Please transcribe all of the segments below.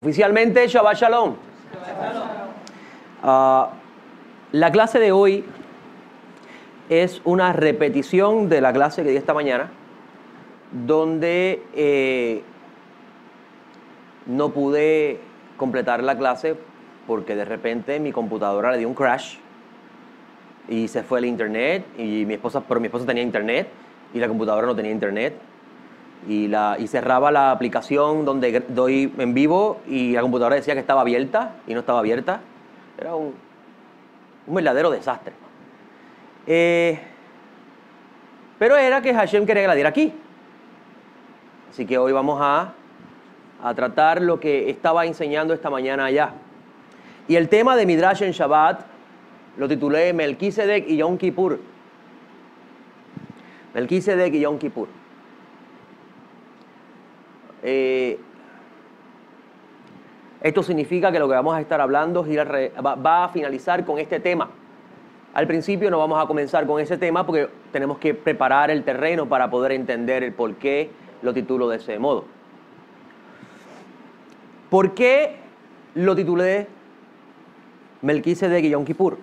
Oficialmente, Shabbat Shalom. La clase de hoy es una repetición de la clase que di esta mañana, donde no pude completar la clase porque de repente mi computadora le dio un crash y se fue el internet, pero mi esposa tenía internet y la computadora no tenía internet. Y cerraba la aplicación donde doy en vivo y la computadora decía que estaba abierta y no estaba abierta. Era un verdadero desastre. Pero era que Hashem quería que la diera aquí. Así que hoy vamos a tratar lo que estaba enseñando esta mañana allá. Y el tema de Midrash en Shabbat lo titulé Melquisedec y Yom Kippur. Melquisedec y Yom Kippur. Esto significa que lo que vamos a estar hablando va a finalizar con este tema. Al principio no vamos a comenzar con ese tema porque tenemos que preparar el terreno para poder entender el por qué lo titulo de ese modo. ¿Por qué lo titulé Melquisedec y Yom Kippur?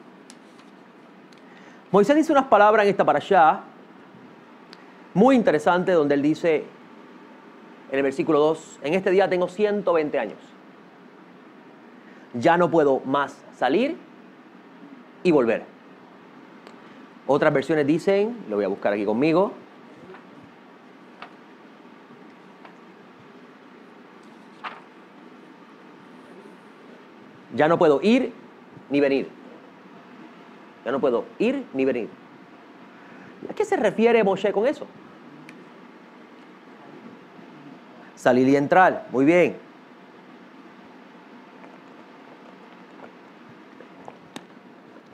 Moisés dice unas palabras en esta parashá muy interesantes donde él dice en el versículo 2, en este día tengo 120 años. Ya no puedo más salir y volver. Otras versiones dicen, lo voy a buscar aquí conmigo. Ya no puedo ir ni venir. Ya no puedo ir ni venir. ¿A qué se refiere Moshe con eso? Salir y entrar. Muy bien.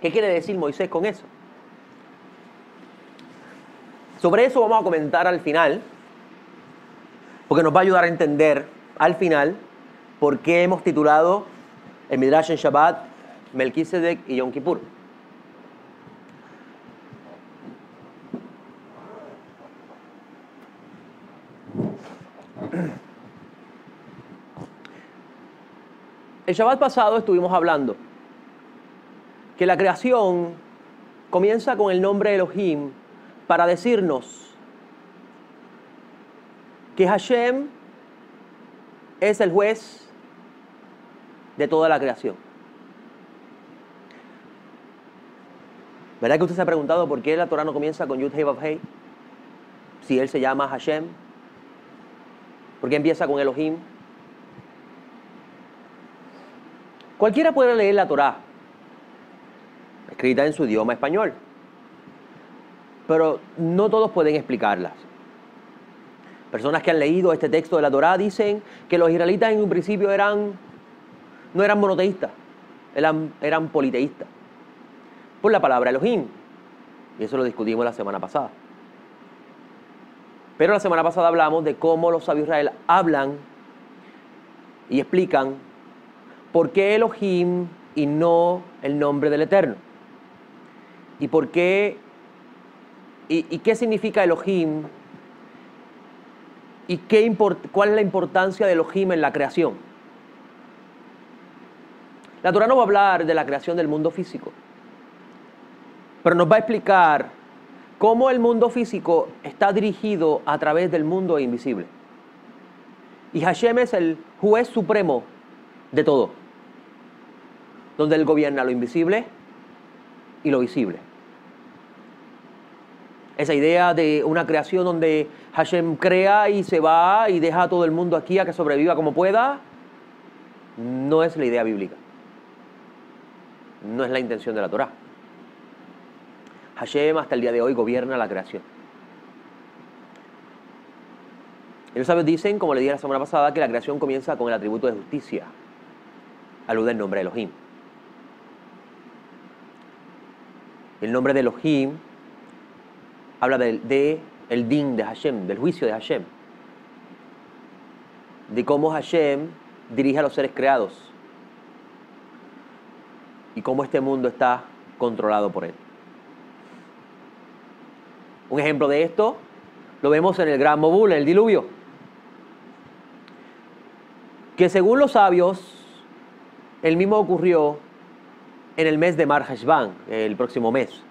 ¿Qué quiere decir Moisés con eso? Sobre eso vamos a comentar al final, porque nos va a ayudar a entender al final por qué hemos titulado el Midrash en Shabbat Melquisedec y Yom Kippur. El Shabbat pasado estuvimos hablando que la creación comienza con el nombre Elohim para decirnos que Hashem es el juez de toda la creación. ¿Verdad que usted se ha preguntado por qué la Torah no comienza con Yud Hei Vav Hei? Si él se llama Hashem. ¿Por qué empieza con Elohim? Cualquiera puede leer la Torah, escrita en su idioma español, pero no todos pueden explicarlas. Personas que han leído este texto de la Torah dicen que los israelitas en un principio no eran monoteístas, eran politeístas, por la palabra Elohim, y eso lo discutimos la semana pasada. Pero la semana pasada hablamos de cómo los sabios de Israel hablan y explican por qué Elohim y no el nombre del Eterno. Y por qué, y qué significa Elohim, y cuál es la importancia de Elohim en la creación. La Torah no va a hablar de la creación del mundo físico, pero nos va a explicar cómo el mundo físico está dirigido a través del mundo invisible. Y Hashem es el juez supremo de todo, donde él gobierna lo invisible y lo visible. Esa idea de una creación donde Hashem crea y se va y deja a todo el mundo aquí a que sobreviva como pueda, no es la idea bíblica. No es la intención de la Torah. Hashem hasta el día de hoy gobierna la creación. Y los sabios dicen, como le dije la semana pasada, que la creación comienza con el atributo de justicia. Alude el nombre de Elohim. El nombre de Elohim habla del din de Hashem, del juicio de Hashem. De cómo Hashem dirige a los seres creados. Y cómo este mundo está controlado por él. Un ejemplo de esto lo vemos en el Gran Mobul, en el diluvio. que según los sabios, el mismo ocurrió en el mes de Mar Heshvan, el próximo mes,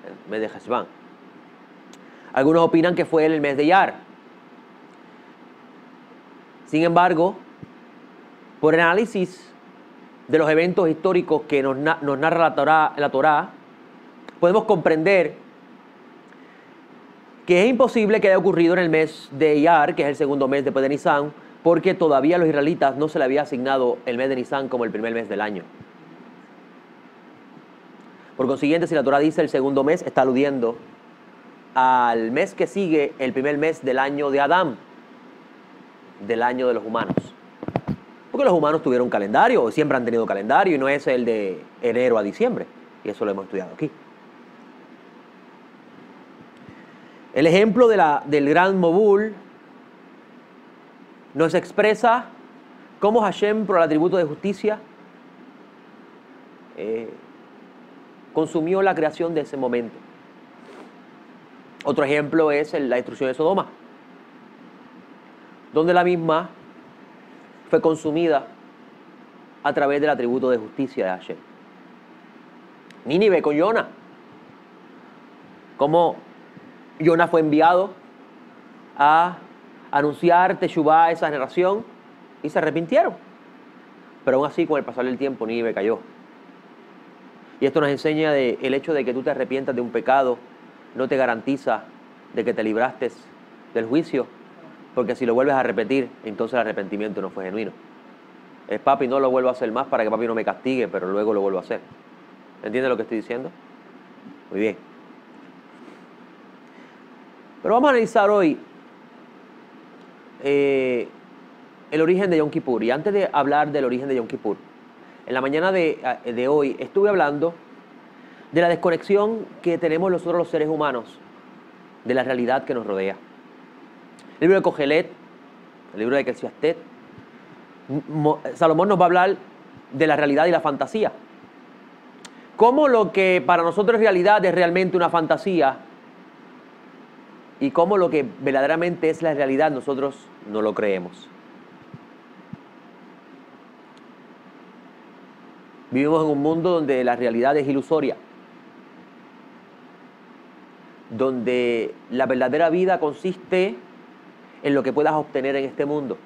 el mes de Heshvan. Algunos opinan que fue en el mes de Iyar. Sin embargo, por el análisis de los eventos históricos que nos narra la Torá, podemos comprender que es imposible que haya ocurrido en el mes de Iyar, que es el segundo mes después de Nisan, porque todavía a los israelitas no se le había asignado el mes de Nisan como el primer mes del año. Por consiguiente, si la Torá dice el segundo mes, está aludiendo al mes que sigue el primer mes del año de Adán, del año de los humanos. Porque los humanos tuvieron calendario, o siempre han tenido calendario, y no es el de enero a diciembre. Y eso lo hemos estudiado aquí. El ejemplo del gran Mobul nos expresa cómo Hashem, por el atributo de justicia, consumió la creación de ese momento. Otro ejemplo es la destrucción de Sodoma, donde la misma fue consumida a través del atributo de justicia de Hashem. Nínive con Jonah, como Jonah fue enviado a anunciar Teshuvá a esa generación y se arrepintieron. Pero aún así, con el pasar del tiempo, Nínive cayó. Y esto nos enseña el hecho de que tú te arrepientas de un pecado no te garantiza de que te libraste del juicio, porque si lo vuelves a repetir, entonces el arrepentimiento no fue genuino. Es papi, no lo vuelvo a hacer más para que papi no me castigue, pero luego lo vuelvo a hacer. ¿Entiendes lo que estoy diciendo? Muy bien. Pero vamos a analizar hoy el origen de Yom Kippur. Y antes de hablar del origen de Yom Kippur, en la mañana de hoy estuve hablando de la desconexión que tenemos nosotros los seres humanos de la realidad que nos rodea. El libro de Kohelet, el libro de Eclesiastés, Salomón nos va a hablar de la realidad y la fantasía. Cómo lo que para nosotros es realidad es realmente una fantasía y cómo lo que verdaderamente es la realidad nosotros no lo creemos. Vivimos en un mundo donde la realidad es ilusoria, donde la verdadera vida consiste en lo que puedas obtener en este mundo.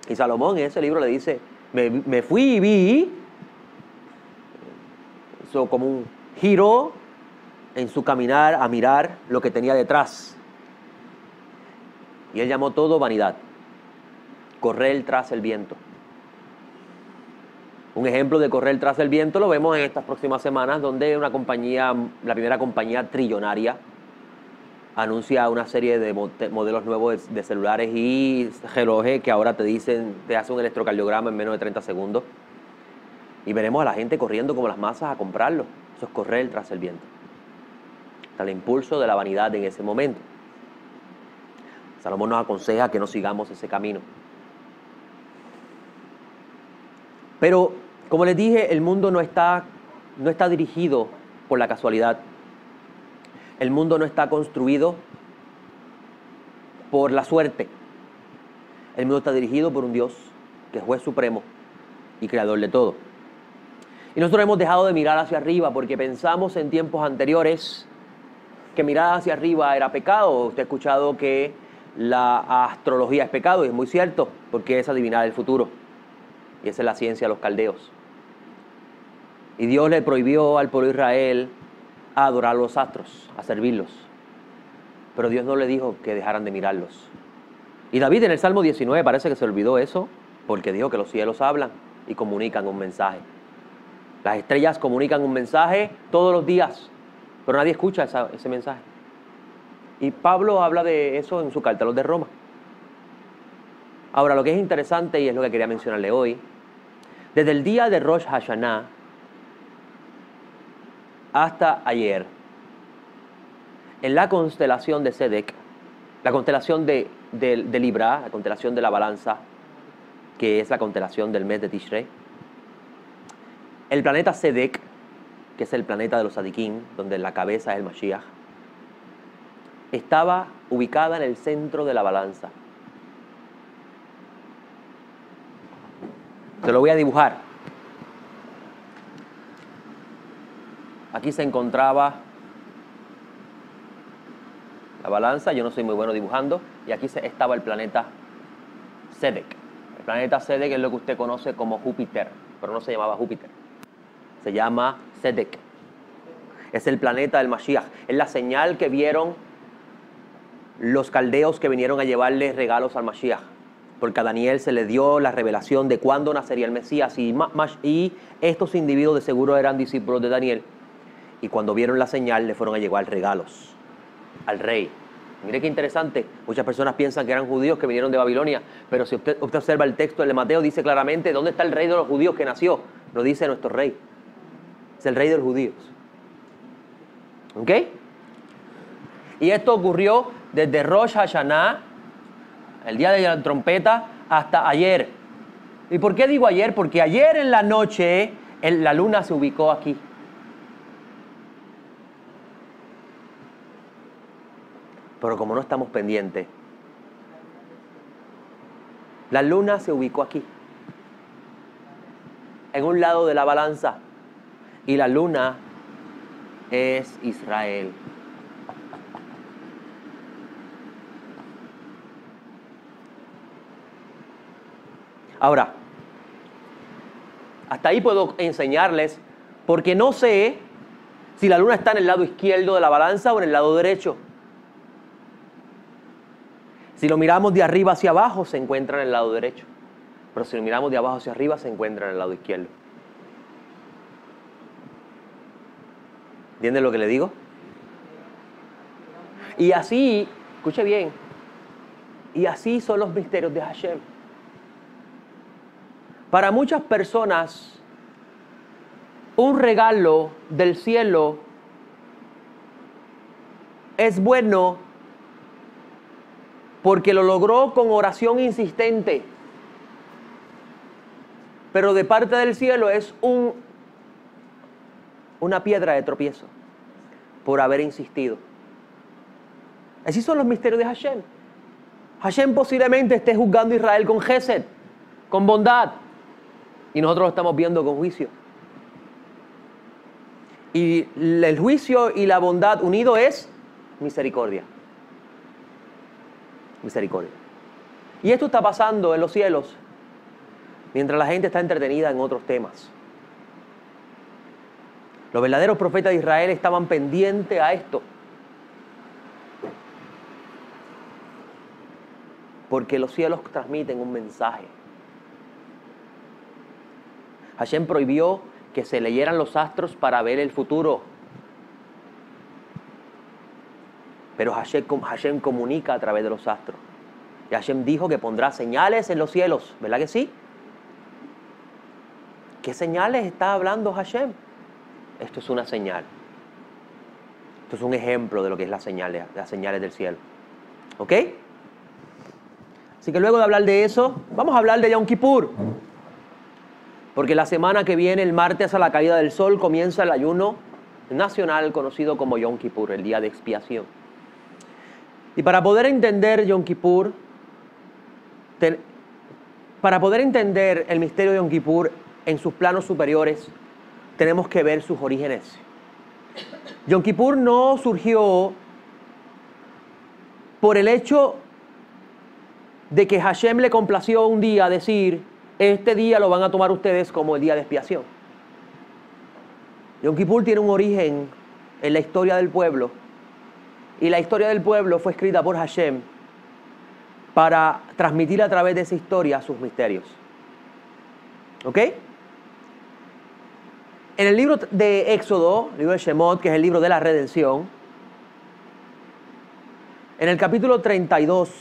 Y Salomón en ese libro le dice, me fui y vi, eso como un giro en su caminar a mirar lo que tenía detrás. Y él llamó todo vanidad, correr tras el viento. Un ejemplo de correr tras el viento lo vemos en estas próximas semanas, donde una compañía, la primera compañía trillonaria, anuncia una serie de modelos nuevos de celulares y relojes que ahora te hacen un electrocardiograma en menos de 30 segundos. Y veremos a la gente corriendo como las masas a comprarlo. Eso es correr tras el viento. Está el impulso de la vanidad en ese momento. Salomón nos aconseja que no sigamos ese camino. Pero, como les dije, el mundo no está dirigido por la casualidad. El mundo no está construido por la suerte. El mundo está dirigido por un Dios que es juez supremo y creador de todo. Y nosotros hemos dejado de mirar hacia arriba porque pensamos en tiempos anteriores que mirar hacia arriba era pecado. Usted ha escuchado que la astrología es pecado y es muy cierto porque es adivinar el futuro. Y esa es la ciencia de los caldeos. Y Dios le prohibió al pueblo de Israel a adorar los astros, a servirlos. Pero Dios no le dijo que dejaran de mirarlos. Y David en el Salmo 19 parece que se olvidó eso, porque dijo que los cielos hablan y comunican un mensaje. Las estrellas comunican un mensaje todos los días, pero nadie escucha ese mensaje. Y Pablo habla de eso en su carta a los de Roma. Ahora, lo que es interesante, y es lo que quería mencionarle hoy, desde el día de Rosh Hashanah hasta ayer, en la constelación de Sedek, la constelación de Libra, la constelación de la balanza, que es la constelación del mes de Tishrei, el planeta Sedek, que es el planeta de los Sadikim, donde la cabeza es el Mashiach, estaba ubicada en el centro de la balanza. Te lo voy a dibujar. Aquí se encontraba la balanza, yo no soy muy bueno dibujando, y aquí estaba el planeta Sedek. El planeta Sedek es lo que usted conoce como Júpiter, pero no se llamaba Júpiter. Se llama Sedek. Es el planeta del Mashiach. Es la señal que vieron los caldeos que vinieron a llevarle regalos al Mashiach. Porque a Daniel se le dio la revelación de cuándo nacería el Mesías. Y estos individuos de seguro eran discípulos de Daniel. Y cuando vieron la señal, le fueron a llevar regalos al rey. Mire qué interesante. Muchas personas piensan que eran judíos que vinieron de Babilonia. Pero si usted observa el texto de Mateo, dice claramente dónde está el rey de los judíos que nació. Lo dice nuestro rey. Es el rey de los judíos. ¿Ok? Y esto ocurrió desde Rosh Hashanah, el día de la trompeta, hasta ayer. ¿Y por qué digo ayer? Porque ayer en la noche la luna se ubicó aquí. Pero como no estamos pendientes, la luna se ubicó aquí, en un lado de la balanza, y la luna es Israel. Ahora, hasta ahí puedo enseñarles, porque no sé si la luna está en el lado izquierdo de la balanza o en el lado derecho. Si lo miramos de arriba hacia abajo, se encuentra en el lado derecho. Pero si lo miramos de abajo hacia arriba, se encuentra en el lado izquierdo. ¿Entienden lo que le digo? Y así, escuche bien, y así son los misterios de Hashem. Para muchas personas, un regalo del cielo es bueno porque lo logró con oración insistente. Pero de parte del cielo es una piedra de tropiezo por haber insistido. Así son los misterios de Hashem. Hashem posiblemente esté juzgando a Israel con Gesed, con bondad, y nosotros lo estamos viendo con juicio. Y el juicio y la bondad unido es misericordia. Misericordia. Y esto está pasando en los cielos mientras la gente está entretenida en otros temas. Los verdaderos profetas de Israel estaban pendientes a esto. Porque los cielos transmiten un mensaje. Hashem prohibió que se leyeran los astros para ver el futuro. Pero Hashem comunica a través de los astros. Y Hashem dijo que pondrá señales en los cielos. ¿Verdad que sí? ¿Qué señales está hablando Hashem? Esto es una señal. Esto es un ejemplo de lo que es las señales del cielo. ¿Ok? Así que luego de hablar de eso, vamos a hablar de Yom Kippur. Porque la semana que viene, el martes a la caída del sol, comienza el ayuno nacional conocido como Yom Kippur, el día de expiación. Y para poder entender Yom Kippur, para poder entender el misterio de Yom Kippur en sus planos superiores, tenemos que ver sus orígenes. Yom Kippur no surgió por el hecho de que Hashem le complació un día decir, este día lo van a tomar ustedes como el día de expiación. Yom Kippur tiene un origen en la historia del pueblo, y la historia del pueblo fue escrita por Hashem para transmitir a través de esa historia sus misterios. ¿Ok? En el libro de Éxodo, el libro de Shemot, que es el libro de la redención, en el capítulo 32,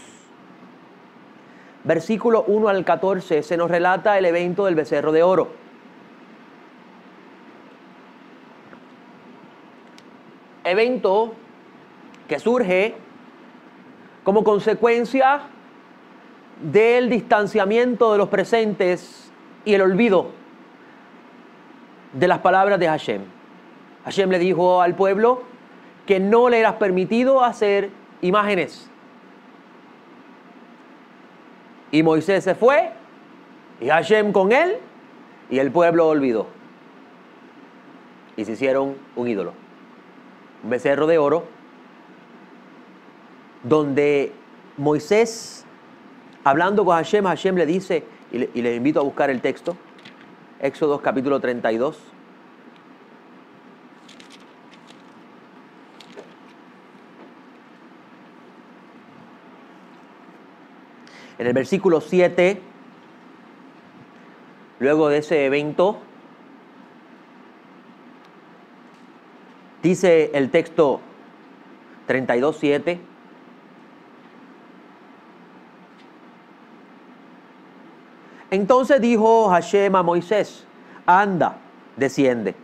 versículo 1 al 14, se nos relata el evento del becerro de oro. Evento que surge como consecuencia del distanciamiento de los presentes y el olvido de las palabras de Hashem. Hashem le dijo al pueblo que no le era permitido hacer imágenes. Y Moisés se fue, y Hashem con él, Y el pueblo olvidó. Y se hicieron un ídolo. Un becerro de oro. Donde Moisés, hablando con Hashem, Hashem le dice, y les invito a buscar el texto, Éxodo capítulo 32. En el versículo 7, luego de ese evento, dice el texto 32:7, entonces dijo Hashem a Moisés, anda, desciende,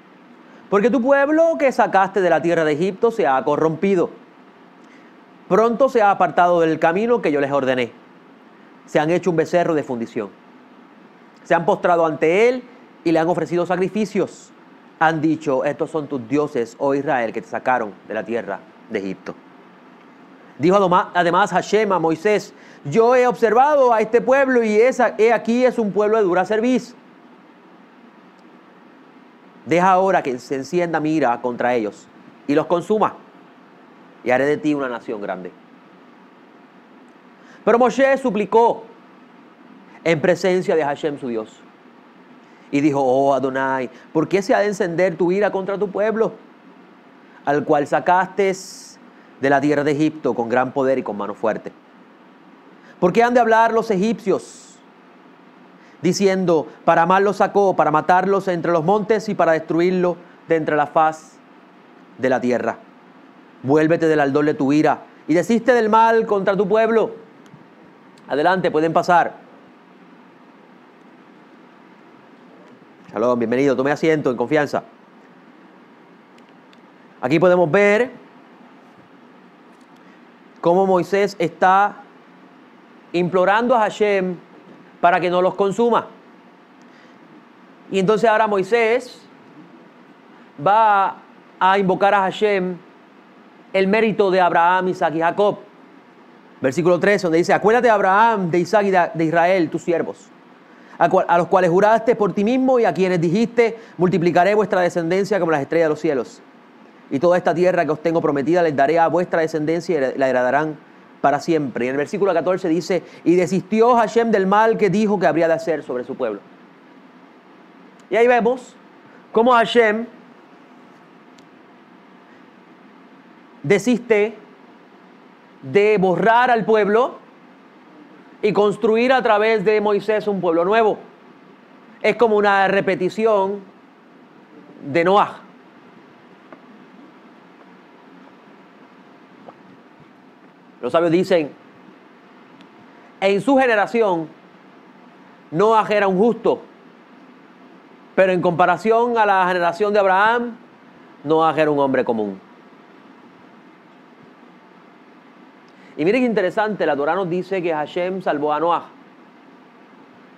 porque tu pueblo que sacaste de la tierra de Egipto se ha corrompido. Pronto se ha apartado del camino que yo les ordené. Se han hecho un becerro de fundición. Se han postrado ante él y le han ofrecido sacrificios. Han dicho, estos son tus dioses, oh Israel, que te sacaron de la tierra de Egipto. Dijo además Hashem a Moisés, yo he observado a este pueblo y he aquí es un pueblo de dura cerviz. Deja ahora que se encienda mi ira contra ellos y los consuma, y haré de ti una nación grande. Pero Moshe suplicó en presencia de Hashem su Dios. Y dijo, oh Adonai, ¿por qué se ha de encender tu ira contra tu pueblo? Al cual sacaste de la tierra de Egipto con gran poder y con mano fuerte. ¿Por qué han de hablar los egipcios? Diciendo, para mal los sacó, para matarlos entre los montes y para destruirlos de entre la faz de la tierra. Vuélvete del ardor de tu ira y desiste del mal contra tu pueblo. Adelante, pueden pasar. Shalom, bienvenido, tome asiento en confianza. Aquí podemos ver cómo Moisés está implorando a Hashem para que no los consuma. Y entonces ahora Moisés va a invocar a Hashem el mérito de Abraham, Isaac y Jacob. Versículo 13, donde dice, acuérdate de Abraham, de Isaac y de Israel, tus siervos, a los cuales juraste por ti mismo y a quienes dijiste, multiplicaré vuestra descendencia como las estrellas de los cielos. Y toda esta tierra que os tengo prometida les daré a vuestra descendencia y la heredarán para siempre. Y en el versículo 14 dice, y desistió Hashem del mal que dijo que habría de hacer sobre su pueblo. Y ahí vemos cómo Hashem desiste de borrar al pueblo y construir a través de Moisés un pueblo nuevo. Es como una repetición de Noah. Los sabios dicen, en su generación Noah era un justo, pero en comparación a la generación de Abraham, Noah era un hombre común. Y miren qué interesante, la Torá nos dice que Hashem salvó a Noah,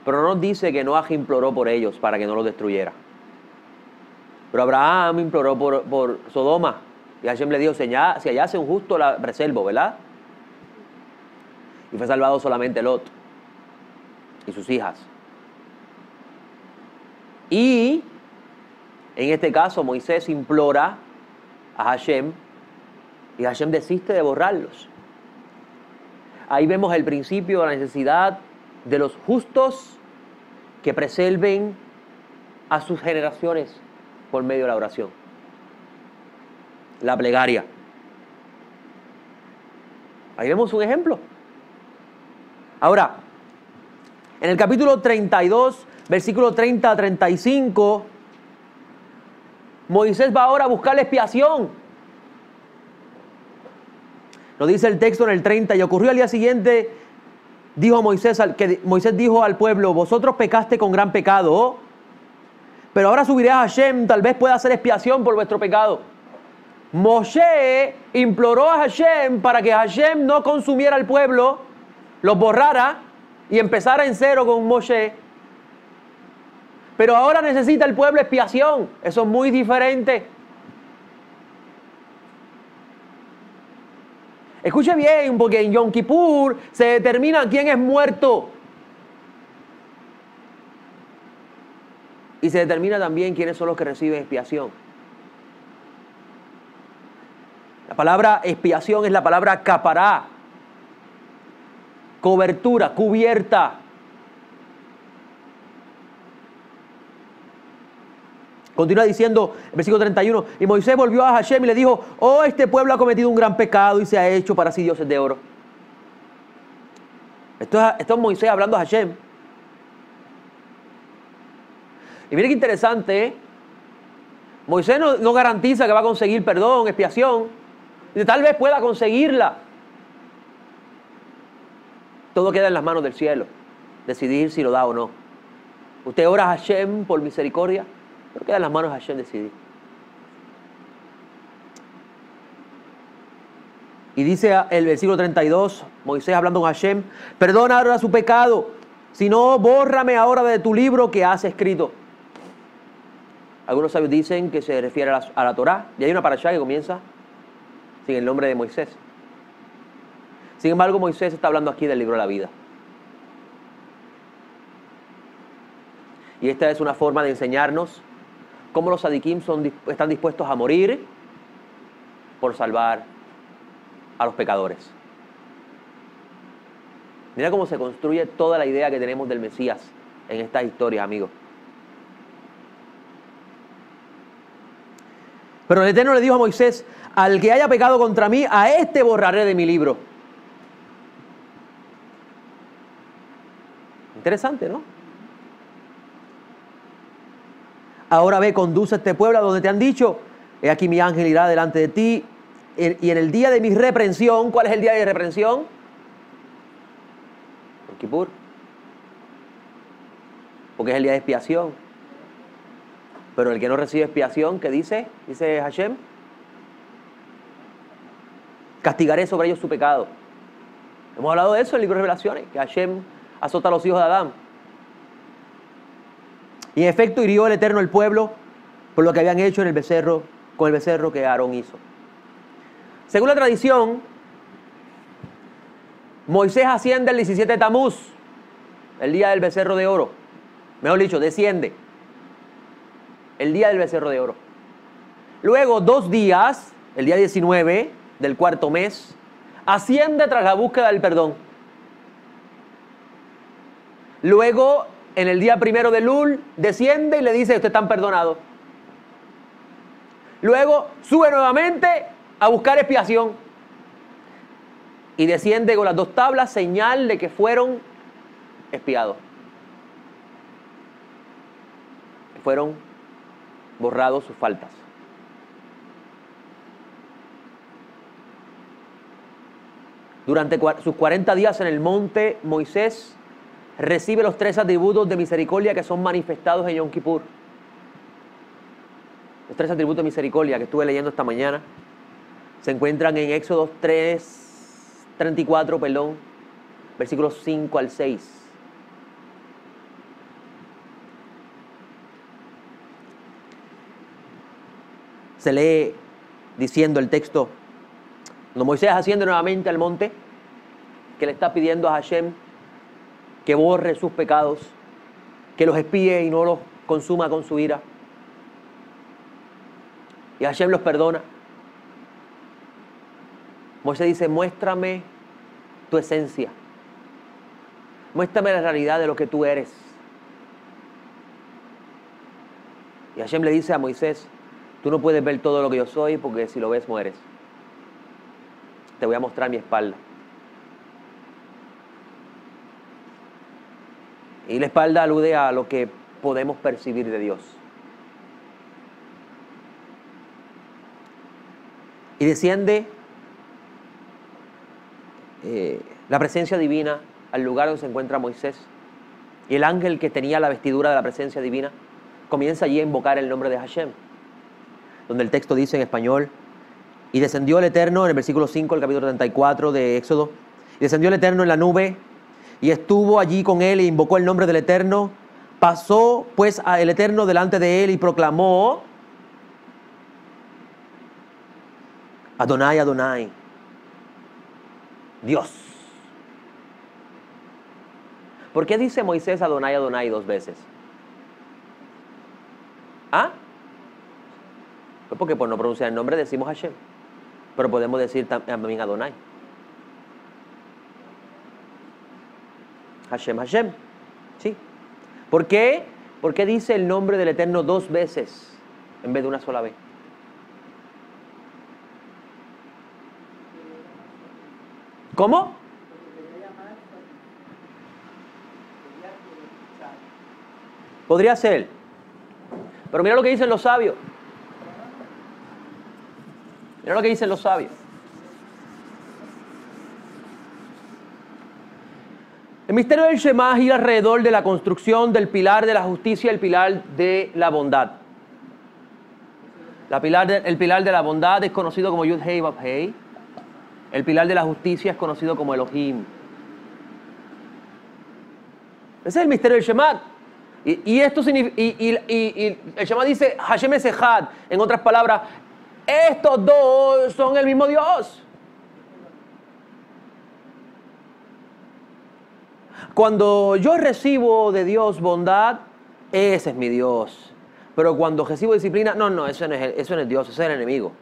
pero no nos dice que Noah imploró por ellos para que no los destruyera. Pero Abraham imploró por Sodoma, y Hashem le dijo, si allá hace un justo, la preservo, ¿verdad? Y fue salvado solamente Lot y sus hijas. Y en este caso Moisés implora a Hashem y Hashem desiste de borrarlos. Ahí vemos el principio de la necesidad de los justos que preserven a sus generaciones por medio de la oración, la plegaria. Ahí vemos un ejemplo. Ahora, en el capítulo 32, versículo 30 a 35, Moisés va ahora a buscar la expiación. Nos dice el texto en el 30, y ocurrió al día siguiente, Moisés dijo al pueblo, vosotros pecaste con gran pecado, pero ahora subiré a Hashem, tal vez pueda hacer expiación por vuestro pecado. Moshe imploró a Hashem para que Hashem no consumiera al pueblo, los borrara y empezara en cero con Moshe. Pero ahora necesita el pueblo expiación. Eso es muy diferente. Escuche bien, porque en Yom Kippur se determina quién es muerto. Y se determina también quiénes son los que reciben expiación. La palabra expiación es la palabra capará. Cobertura, cubierta. Continúa diciendo, el versículo 31, y Moisés volvió a Hashem y le dijo, oh, este pueblo ha cometido un gran pecado y se ha hecho para sí dioses de oro. Esto es Moisés hablando a Hashem. Y mire qué interesante, ¿eh? Moisés no garantiza que va a conseguir perdón, expiación. Y tal vez pueda conseguirla. Todo queda en las manos del cielo. Decidir si lo da o no. Usted ora a Hashem por misericordia, pero queda en las manos de Hashem decidir. Y dice el versículo 32, Moisés hablando con Hashem, perdona ahora su pecado, si no, bórrame ahora de tu libro que has escrito. Algunos sabios dicen que se refiere a la Torá, y hay una parashá que comienza sin el nombre de Moisés. Sin embargo, Moisés está hablando aquí del libro de la vida. Y esta es una forma de enseñarnos cómo los sadiquim están dispuestos a morir por salvar a los pecadores. Mira cómo se construye toda la idea que tenemos del Mesías en estas historias, amigos. Pero el Eterno le dijo a Moisés, al que haya pecado contra mí, a este borraré de mi libro. Interesante, ¿no? Ahora ve, conduce a este pueblo a donde te han dicho, he aquí mi ángel irá delante de ti, y en el día de mi reprensión, ¿cuál es el día de reprensión? Yom Kippur. Porque es el día de expiación. Pero el que no recibe expiación, ¿qué dice? Dice Hashem, castigaré sobre ellos su pecado. Hemos hablado de eso en el libro de Revelaciones, que Hashem azota a los hijos de Adán. Y en efecto hirió el Eterno el pueblo por lo que habían hecho en el becerro, con el becerro que Aarón hizo. Según la tradición, Moisés asciende el 17 de Tamuz, el día del becerro de oro. Mejor dicho, desciende el día del becerro de oro. Luego, 2 días, el día 19 del 4º mes, asciende tras la búsqueda del perdón. Luego, en el día 1 de Elul, desciende y le dice, ustedes están perdonados. Luego, sube nuevamente a buscar expiación. Y desciende con las 2 tablas, señal de que fueron expiados. Que fueron borrados sus faltas. Durante sus 40 días en el monte, Moisés recibe los 3 atributos de misericordia que son manifestados en Yom Kippur. Los 3 atributos de misericordia que estuve leyendo esta mañana se encuentran en Éxodo 34, versículos 5 al 6. Se lee diciendo el texto, cuando Moisés asciende nuevamente al monte, que le está pidiendo a Hashem que borre sus pecados, que los espíe y no los consuma con su ira. Y Hashem los perdona. Moisés dice, muéstrame tu esencia. Muéstrame la realidad de lo que tú eres. Y Hashem le dice a Moisés, tú no puedes ver todo lo que yo soy porque si lo ves mueres. Te voy a mostrar mi espalda. Y la espalda alude a lo que podemos percibir de Dios. Y desciende la presencia divina al lugar donde se encuentra Moisés. Y el ángel que tenía la vestidura de la presencia divina comienza allí a invocar el nombre de Hashem. Donde el texto dice en español, y descendió el Eterno, en el versículo 5 del capítulo 34 de Éxodo, y descendió el Eterno en la nube, y estuvo allí con él, e invocó el nombre del Eterno. Pasó pues el Eterno delante de él, y proclamó, Adonai, Adonai, Dios. ¿Por qué dice Moisés Adonai, Adonai 2 veces? porque por no pronunciar el nombre decimos Hashem. Pero podemos decir también Adonai. Hashem, Hashem. Sí. ¿Por qué? ¿Por qué dice el nombre del Eterno 2 veces en vez de una sola vez? ¿Cómo? Podría ser. Pero mira lo que dicen los sabios. Mira lo que dicen los sabios. El misterio del Shema gira alrededor de la construcción del pilar de la justicia y el pilar de la bondad. El pilar de la bondad es conocido como Yud Hei Vav Hei. El pilar de la justicia es conocido como Elohim. Ese es el misterio del Shema. Y esto significa, y el Shema dice Hashem es Echad. En otras palabras, estos dos son el mismo Dios. Cuando yo recibo de Dios bondad, ese es mi Dios. Pero cuando recibo disciplina, no, eso no es Dios, ese es el enemigo.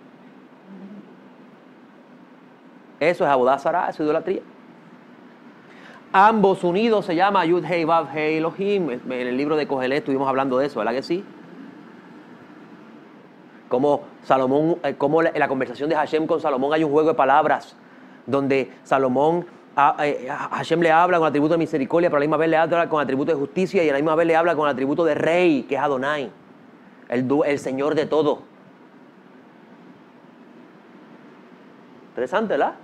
Eso es Abodá Zará, eso es idolatría. Ambos unidos se llama Yud Hei Vav Hei Elohim. En el libro de Kohelet estuvimos hablando de eso, ¿verdad que sí? Como Salomón, como en la conversación de Hashem con Salomón hay un juego de palabras donde Hashem le habla con atributo de misericordia, pero a la misma vez le habla con atributo de justicia y a la misma vez le habla con atributo de rey, que es Adonai, el Señor de todo. Interesante, ¿verdad?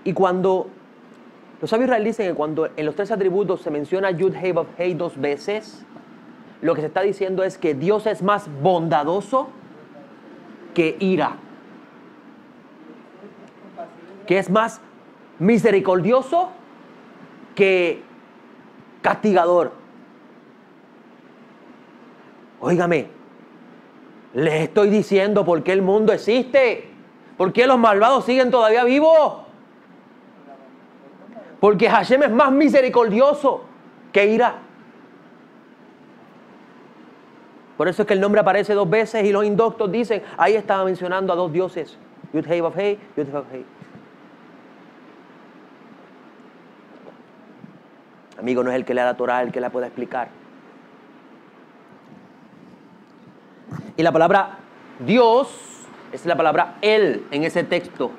Y cuando los sabios israelíes dicen que cuando en los tres atributos se menciona Yud Hei Vav Hei 2 veces, lo que se está diciendo es que Dios es más bondadoso que ira, que es más misericordioso que castigador. Óigame, les estoy diciendo por qué el mundo existe, por qué los malvados siguen todavía vivos. Porque Hashem es más misericordioso que ira. Por eso es que el nombre aparece 2 veces y los indoctos dicen, ahí estaba mencionando a 2 dioses. Yud Hei Vav Hei, Yud Hei Vav Hei. Amigo, no es el que lea la Torah el que la pueda explicar. Y la palabra Dios es la palabra Él en ese texto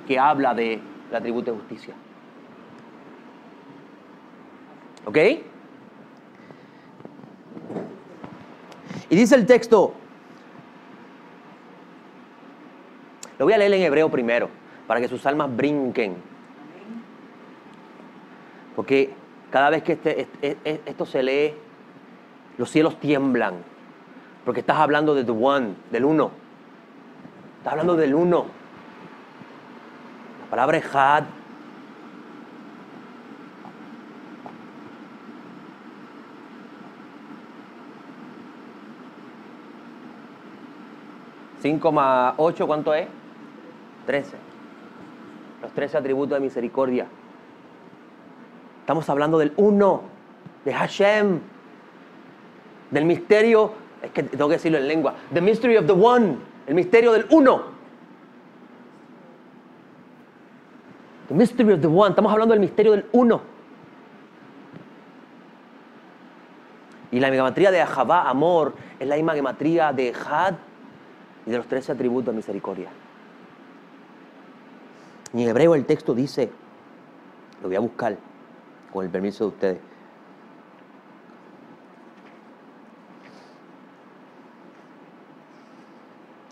que habla del atributo de justicia. ¿Ok? Y dice el texto, lo voy a leer en hebreo primero, para que sus almas brinquen. Porque cada vez que esto se lee, los cielos tiemblan. Porque estás hablando de the one, del uno. Estás hablando del uno. La palabra Echad. ¿5 más 8 cuánto es? 13. Los 13 atributos de misericordia. Estamos hablando del uno, de Hashem, del misterio, es que tengo que decirlo en lengua, the mystery of the one, el misterio del uno. The mystery of the one, estamos hablando del misterio del uno. Y la gematría de Ahavá, amor, es la misma gematría de Echad y de los 13 atributos de misericordia. Y en hebreo el texto dice, lo voy a buscar con el permiso de ustedes.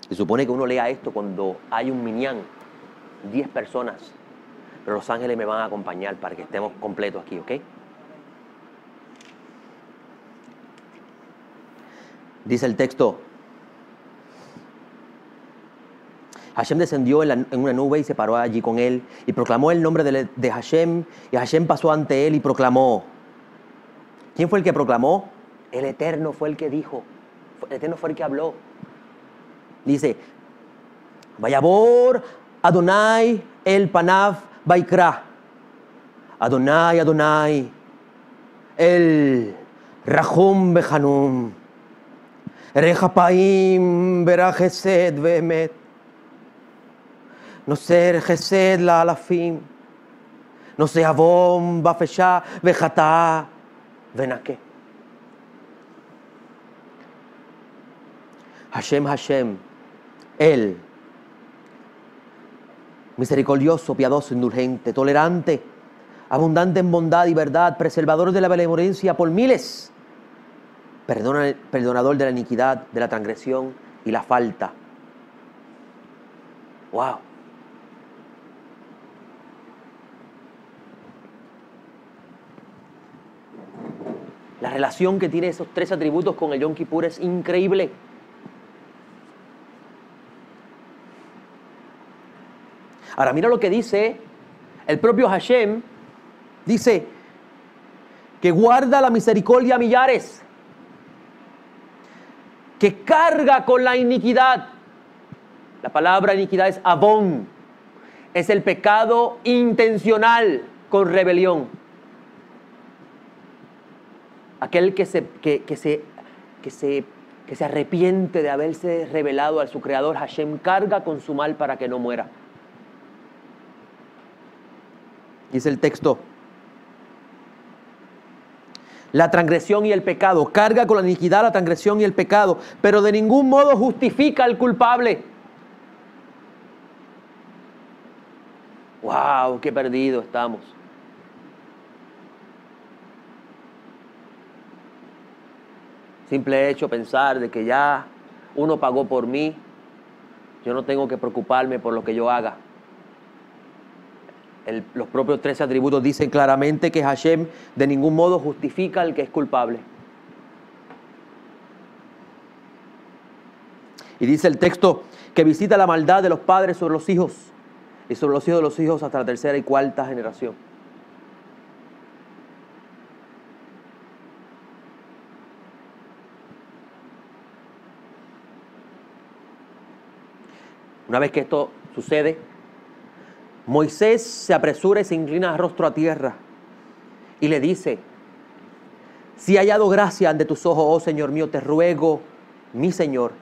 Se supone que uno lea esto cuando hay un minyan, 10 personas, pero los ángeles me van a acompañar para que estemos completos aquí, ¿ok? Dice el texto, Hashem descendió en una nube y se paró allí con él y proclamó el nombre de Hashem, y Hashem pasó ante él y proclamó. ¿Quién fue el que proclamó? El Eterno fue el que dijo, el Eterno fue el que habló. Dice, Vayabor Adonai el Panav Vaikra. Adonai, Adonai, el Rahum Behanum. Rechapaim Berah Chesed Ve'emet. Noser Chesed La'alafim. Noser Avom Bafeshah Vechata Venake. Hashem, Hashem, Él, misericordioso, piadoso, indulgente, tolerante, abundante en bondad y verdad, preservador de la benevolencia por miles, perdonador de la iniquidad, de la transgresión y la falta. ¡Wow! La relación que tiene esos tres atributos con el Yom Kippur es increíble. Ahora mira lo que dice el propio Hashem. Dice que guarda la misericordia a millares, que carga con la iniquidad. La palabra iniquidad es avon. Es el pecado intencional con rebelión. Aquel que se arrepiente de haberse rebelado a su creador, Hashem carga con su mal para que no muera. Dice el texto: la transgresión y el pecado, carga con la iniquidad, la transgresión y el pecado, pero de ningún modo justifica al culpable. ¡Wow! ¡Qué perdido estamos! Simple hecho pensar de que ya uno pagó por mí, yo no tengo que preocuparme por lo que yo haga. Los propios 13 atributos dicen claramente que Hashem de ningún modo justifica al que es culpable. Y dice el texto que visita la maldad de los padres sobre los hijos y sobre los hijos de los hijos hasta la tercera y cuarta generación. Una vez que esto sucede, Moisés se apresura y se inclina rostro a tierra y le dice: si he hallado gracia ante tus ojos, oh Señor mío, te ruego, mi Señor,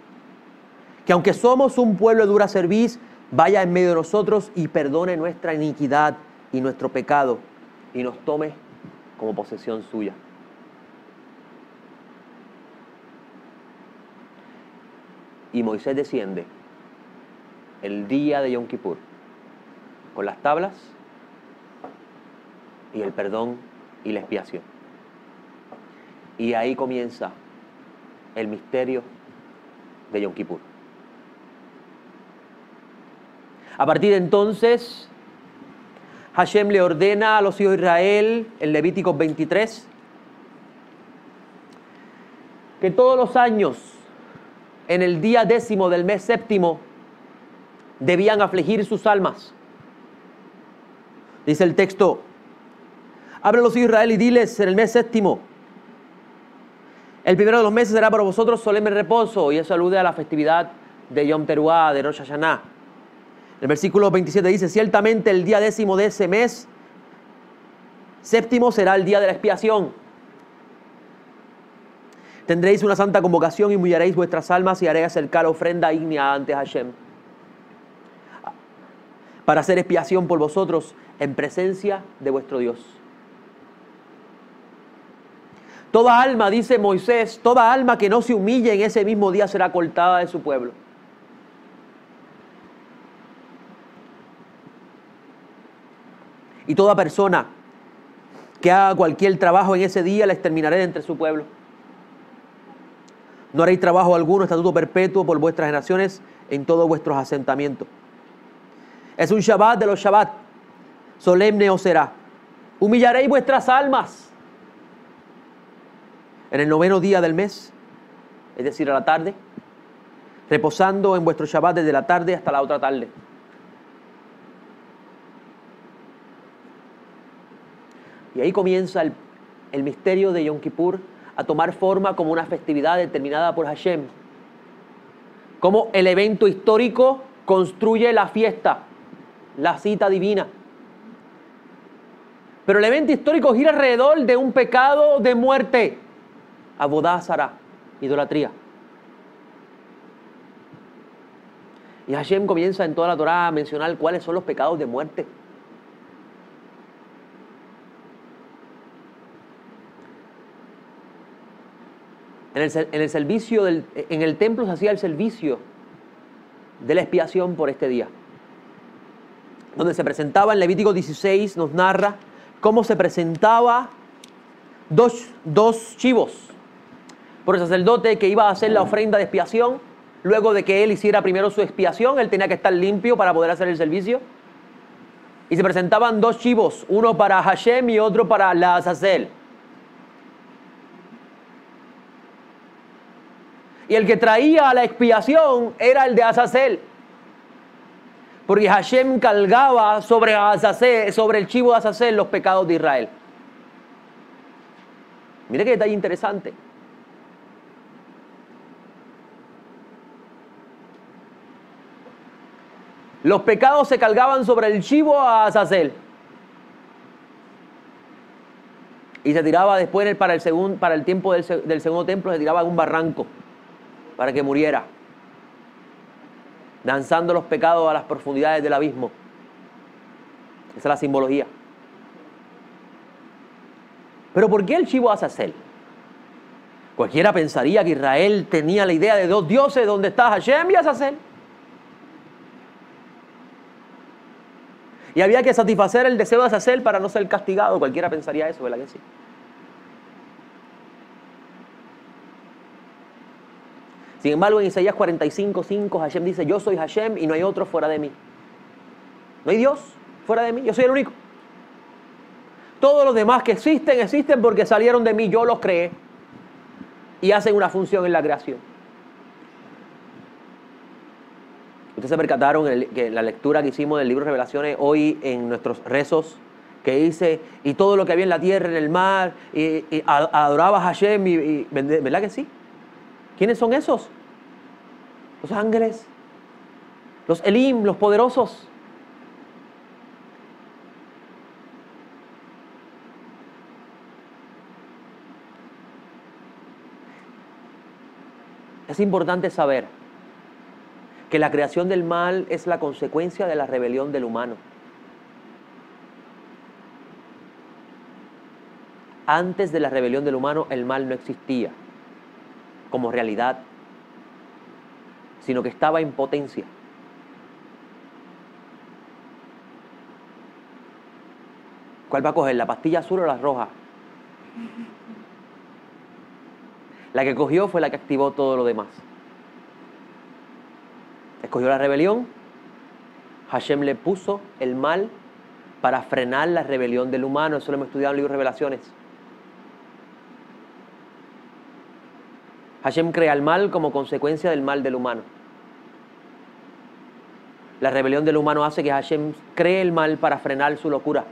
que aunque somos un pueblo de dura cerviz, vaya en medio de nosotros y perdone nuestra iniquidad y nuestro pecado y nos tome como posesión suya. Y Moisés desciende el día de Yom Kippur con las tablas y el perdón y la expiación. Y ahí comienza el misterio de Yom Kippur. A partir de entonces, Hashem le ordena a los hijos de Israel, en Levíticos 23, que todos los años, en el día 10º del mes séptimo, debían afligir sus almas. Dice el texto: habla a los hijos de Israel y diles en el mes séptimo: el primero de los meses será para vosotros solemne reposo. Y eso alude a la festividad de Yom Teruah, de Rosh Hashanah. El versículo 27 dice: ciertamente el día 10º de ese mes séptimo será el día de la expiación. Tendréis una santa convocación y humillaréis vuestras almas y haréis acercar ofrenda ígnea ante Hashem, para hacer expiación por vosotros en presencia de vuestro Dios. Toda alma, dice Moisés, toda alma que no se humille en ese mismo día será cortada de su pueblo. Y toda persona que haga cualquier trabajo en ese día la exterminaré de entre su pueblo. No haréis trabajo alguno, estatuto perpetuo por vuestras generaciones en todos vuestros asentamientos. Es un Shabbat de los Shabbat, solemne os será. Humillaréis vuestras almas en el 9º día del mes, es decir, a la tarde, reposando en vuestro Shabbat desde la tarde hasta la otra tarde. Y ahí comienza el misterio de Yom Kippur a tomar forma como una festividad determinada por Hashem. Como el evento histórico construye la fiesta, la cita divina. Pero el evento histórico gira alrededor de un pecado de muerte, Avodá Zará, idolatría. Y Hashem comienza en toda la Torá a mencionar cuáles son los pecados de muerte. En el servicio, en el templo se hacía el servicio de la expiación por este día. Donde se presentaba en Levítico 16, nos narra cómo se presentaba dos chivos por el sacerdote que iba a hacer la ofrenda de expiación. Luego de que él hiciera primero su expiación, él tenía que estar limpio para poder hacer el servicio. Y se presentaban 2 chivos, uno para Hashem y otro para la Azazel. Y el que traía la expiación era el de Azazel. Porque Hashem cargaba sobre el chivo de Azazel los pecados de Israel. Mire qué detalle interesante. Los pecados se cargaban sobre el chivo a Azazel. Y se tiraba después para el tiempo del segundo templo, se tiraba en un barranco para que muriera, lanzando los pecados a las profundidades del abismo. Esa es la simbología. Pero ¿por qué el chivo a Azazel? Cualquiera pensaría que Israel tenía la idea de 2 dioses, donde está Hashem y Azazel. Y había que satisfacer el deseo de Azazel para no ser castigado. Cualquiera pensaría eso, ¿verdad que sí? Sin embargo, en Isaías 45:5, Hashem dice: yo soy Hashem y no hay otro fuera de mí. No hay Dios fuera de mí, yo soy el único. Todos los demás que existen porque salieron de mí, yo los creé. Y hacen una función en la creación. Ustedes se percataron que la lectura que hicimos del libro de Revelaciones hoy en nuestros rezos, que dice, y todo lo que había en la tierra, en el mar, y adoraba a Hashem, ¿verdad que sí? ¿Quiénes son esos? Los ángeles, los Elim, los poderosos. Es importante saber que la creación del mal es la consecuencia de la rebelión del humano. Antes de la rebelión del humano, el mal no existía como realidad, sino que estaba en potencia. ¿Cuál va a coger, la pastilla azul o la roja? La que cogió fue la que activó todo lo demás. Escogió la rebelión. Hashem le puso el mal para frenar la rebelión del humano. Eso lo hemos estudiado en el libro de Revelaciones. Hashem crea el mal como consecuencia del mal del humano. La rebelión del humano hace que Hashem cree el mal para frenar su locura.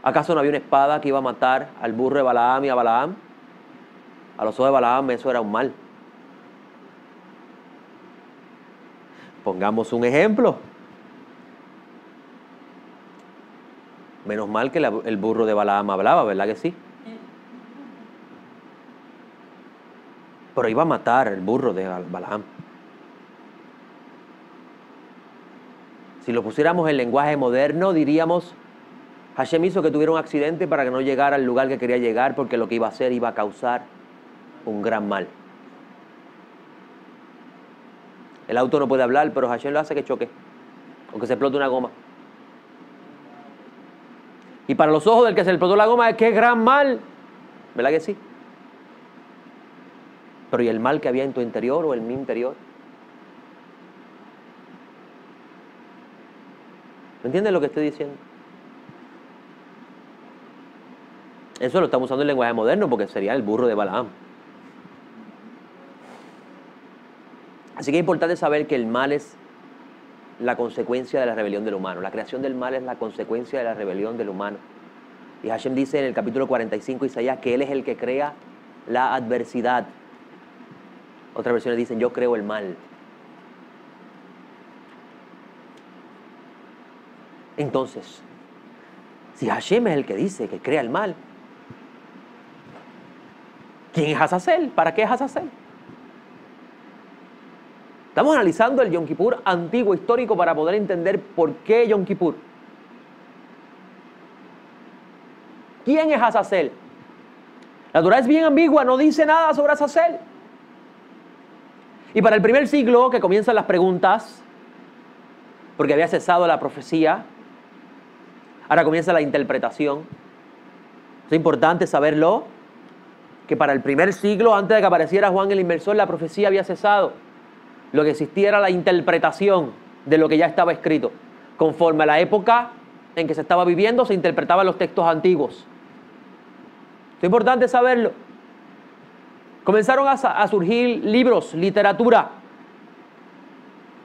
¿Acaso no había una espada que iba a matar al burro de Balaam y a Balaam? A los ojos de Balaam eso era un mal. Pongamos un ejemplo. Menos mal que el burro de Balaam hablaba, ¿verdad que sí? Pero iba a matar el burro de Balaam. Si lo pusiéramos en lenguaje moderno, diríamos: Hashem hizo que tuviera un accidente para que no llegara al lugar que quería llegar, porque lo que iba a hacer iba a causar un gran mal. El auto no puede hablar, pero Hashem lo hace que choque, o que se explote una goma. Y para los ojos del que se le explotó la goma es que es gran mal, ¿verdad que sí? Pero ¿y el mal que había en tu interior o en mi interior? ¿Me entienden lo que estoy diciendo? Eso lo estamos usando en lenguaje moderno porque sería el burro de Balaam. Así que es importante saber que el mal es la consecuencia de la rebelión del humano. La creación del mal es la consecuencia de la rebelión del humano. Y Hashem dice en el capítulo 45 de Isaías que Él es el que crea la adversidad. Otras versiones dicen: yo creo el mal. Entonces, si Hashem es el que dice que crea el mal, ¿quién es Azazel? ¿Para qué es Azazel? Estamos analizando el Yom Kippur antiguo, histórico, para poder entender por qué Yom Kippur. ¿Quién es Azazel? La Torá es bien ambigua, no dice nada sobre Azazel. Y para el primer siglo, que comienzan las preguntas, porque había cesado la profecía, ahora comienza la interpretación. Es importante saberlo, que para el primer siglo, antes de que apareciera Juan el Inmersor, la profecía había cesado. Lo que existía era la interpretación de lo que ya estaba escrito. Conforme a la época en que se estaba viviendo, se interpretaban los textos antiguos. Es importante saberlo. Comenzaron a surgir libros, literatura,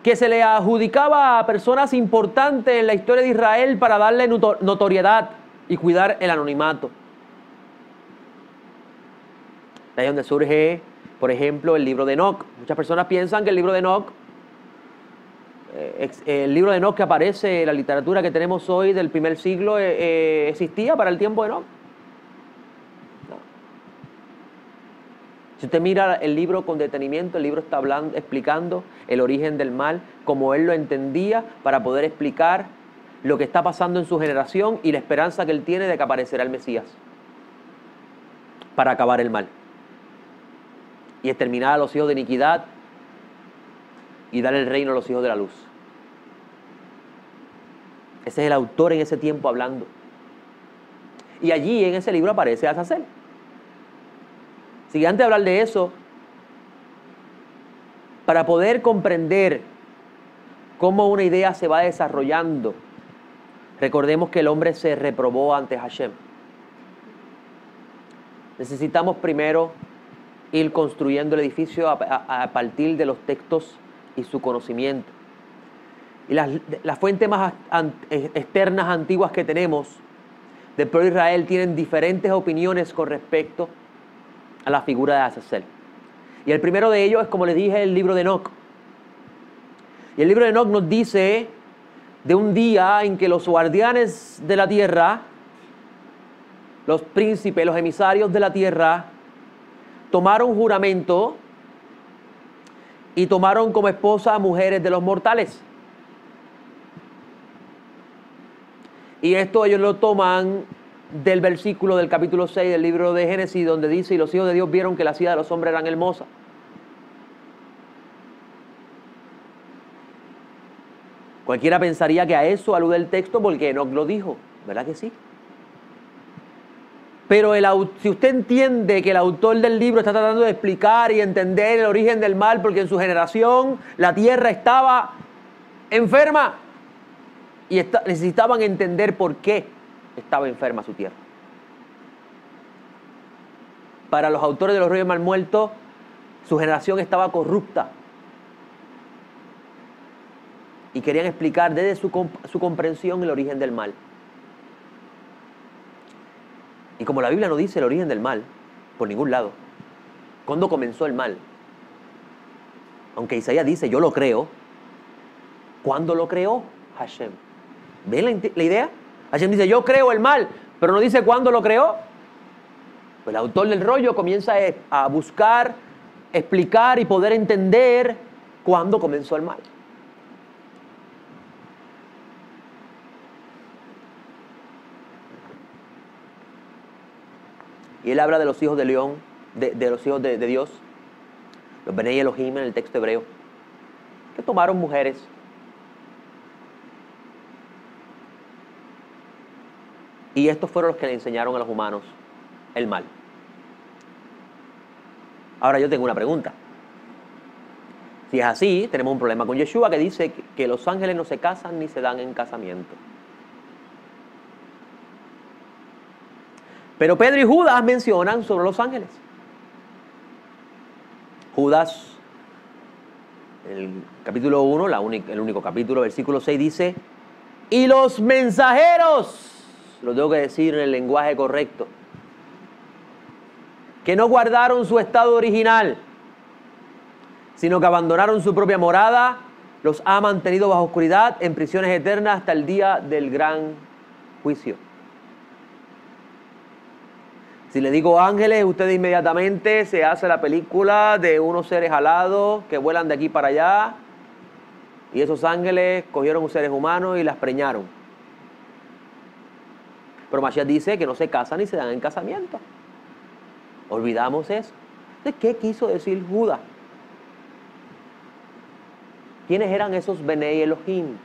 que se le adjudicaba a personas importantes en la historia de Israel para darle notoriedad y cuidar el anonimato. De ahí donde surge, por ejemplo, el libro de Enoc. Muchas personas piensan que el libro de Enoc, que aparece en la literatura que tenemos hoy del primer siglo, existía para el tiempo de Enoc. No. Si usted mira el libro con detenimiento, el libro está explicando el origen del mal, como él lo entendía, para poder explicar lo que está pasando en su generación y la esperanza que él tiene de que aparecerá el Mesías para acabar el mal y exterminar a los hijos de iniquidad y dar el reino a los hijos de la luz. Ese es el autor en ese tiempo hablando. Y allí en ese libro aparece Azazel. Si antes de hablar de eso, para poder comprender cómo una idea se va desarrollando, recordemos que el hombre se reprobó ante Hashem. Necesitamos primero ir construyendo el edificio a partir de los textos y su conocimiento. Y las fuentes más externas antiguas que tenemos del pueblo de Israel tienen diferentes opiniones con respecto a la figura de Azazel. Y el primero de ellos es, como les dije, el libro de Enoc. Y el libro de Enoc nos dice de un día en que los guardianes de la tierra, los príncipes, los emisarios de la tierra, tomaron juramento y tomaron como esposa a mujeres de los mortales. Y esto ellos lo toman del versículo del capítulo 6 del libro de Génesis, donde dice: y los hijos de Dios vieron que las hijas de los hombres eran hermosas. Cualquiera pensaría que a eso alude el texto porque Enoc lo dijo, ¿verdad que sí? Pero si usted entiende que el autor del libro está tratando de explicar y entender el origen del mal, porque en su generación la tierra estaba enferma y necesitaban entender por qué estaba enferma su tierra. Para los autores de los Reyes Mal Muertos, su generación estaba corrupta y querían explicar desde su comprensión el origen del mal. Y como la Biblia no dice el origen del mal, por ningún lado, ¿cuándo comenzó el mal? Aunque Isaías dice, yo lo creo, ¿cuándo lo creó Hashem? ¿Ven la idea? Hashem dice, yo creo el mal, pero no dice cuándo lo creó. Pues el autor del rollo comienza a buscar, explicar y poder entender cuándo comenzó el mal. Y él habla de los hijos de León, de los hijos de Dios, los Benei Elohim en el texto hebreo, que tomaron mujeres. Y estos fueron los que le enseñaron a los humanos el mal. Ahora yo tengo una pregunta. Si es así, tenemos un problema con Yeshua, que dice que los ángeles no se casan ni se dan en casamiento. Pero Pedro y Judas mencionan sobre los ángeles. Judas, en el capítulo 1, el único capítulo, versículo 6 dice, y los mensajeros, lo tengo que decir en el lenguaje correcto, que no guardaron su estado original, sino que abandonaron su propia morada, los ha mantenido bajo oscuridad en prisiones eternas hasta el día del gran juicio. Si le digo ángeles, usted inmediatamente se hace la película de unos seres alados que vuelan de aquí para allá. Y esos ángeles cogieron seres humanos y las preñaron. Pero Mashiach dice que no se casan ni se dan en casamiento. Olvidamos eso. ¿De qué quiso decir Judas? ¿Quiénes eran esos Benei Elohim?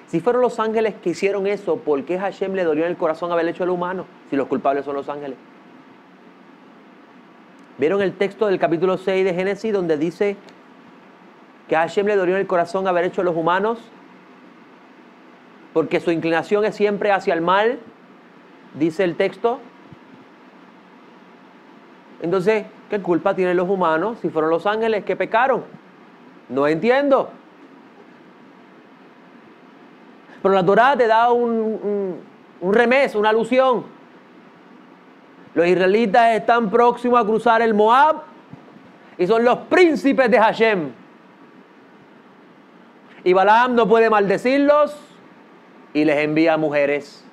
Si fueron los ángeles que hicieron eso, ¿por qué Hashem le dolió en el corazón haber hecho al humano? Si los culpables son los ángeles. ¿Vieron el texto del capítulo 6 de Génesis donde dice que a Hashem le dolió en el corazón haber hecho a los humanos? Porque su inclinación es siempre hacia el mal, dice el texto. Entonces, ¿qué culpa tienen los humanos si fueron los ángeles que pecaron? No entiendo. Pero la Torá te da un remés, una alusión. Los israelitas están próximos a cruzar el Moab y son los príncipes de Hashem. Y Balaam no puede maldecirlos y les envía mujeres.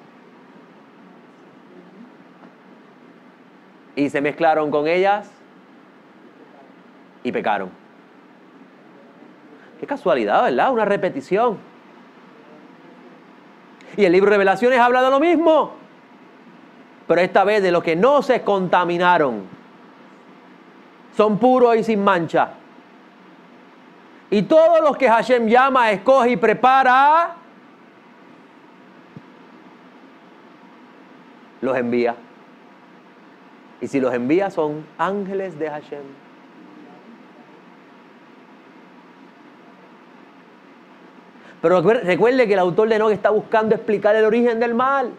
Y se mezclaron con ellas y pecaron. Qué casualidad, ¿verdad? Una repetición. Y el libro de Revelaciones habla de lo mismo. Pero esta vez de los que no se contaminaron. Son puros y sin mancha. Y todos los que Hashem llama, escoge y prepara, los envía. Y si los envía son ángeles de Hashem. Pero recuerde que el autor de Enoch está buscando explicar el origen del mal.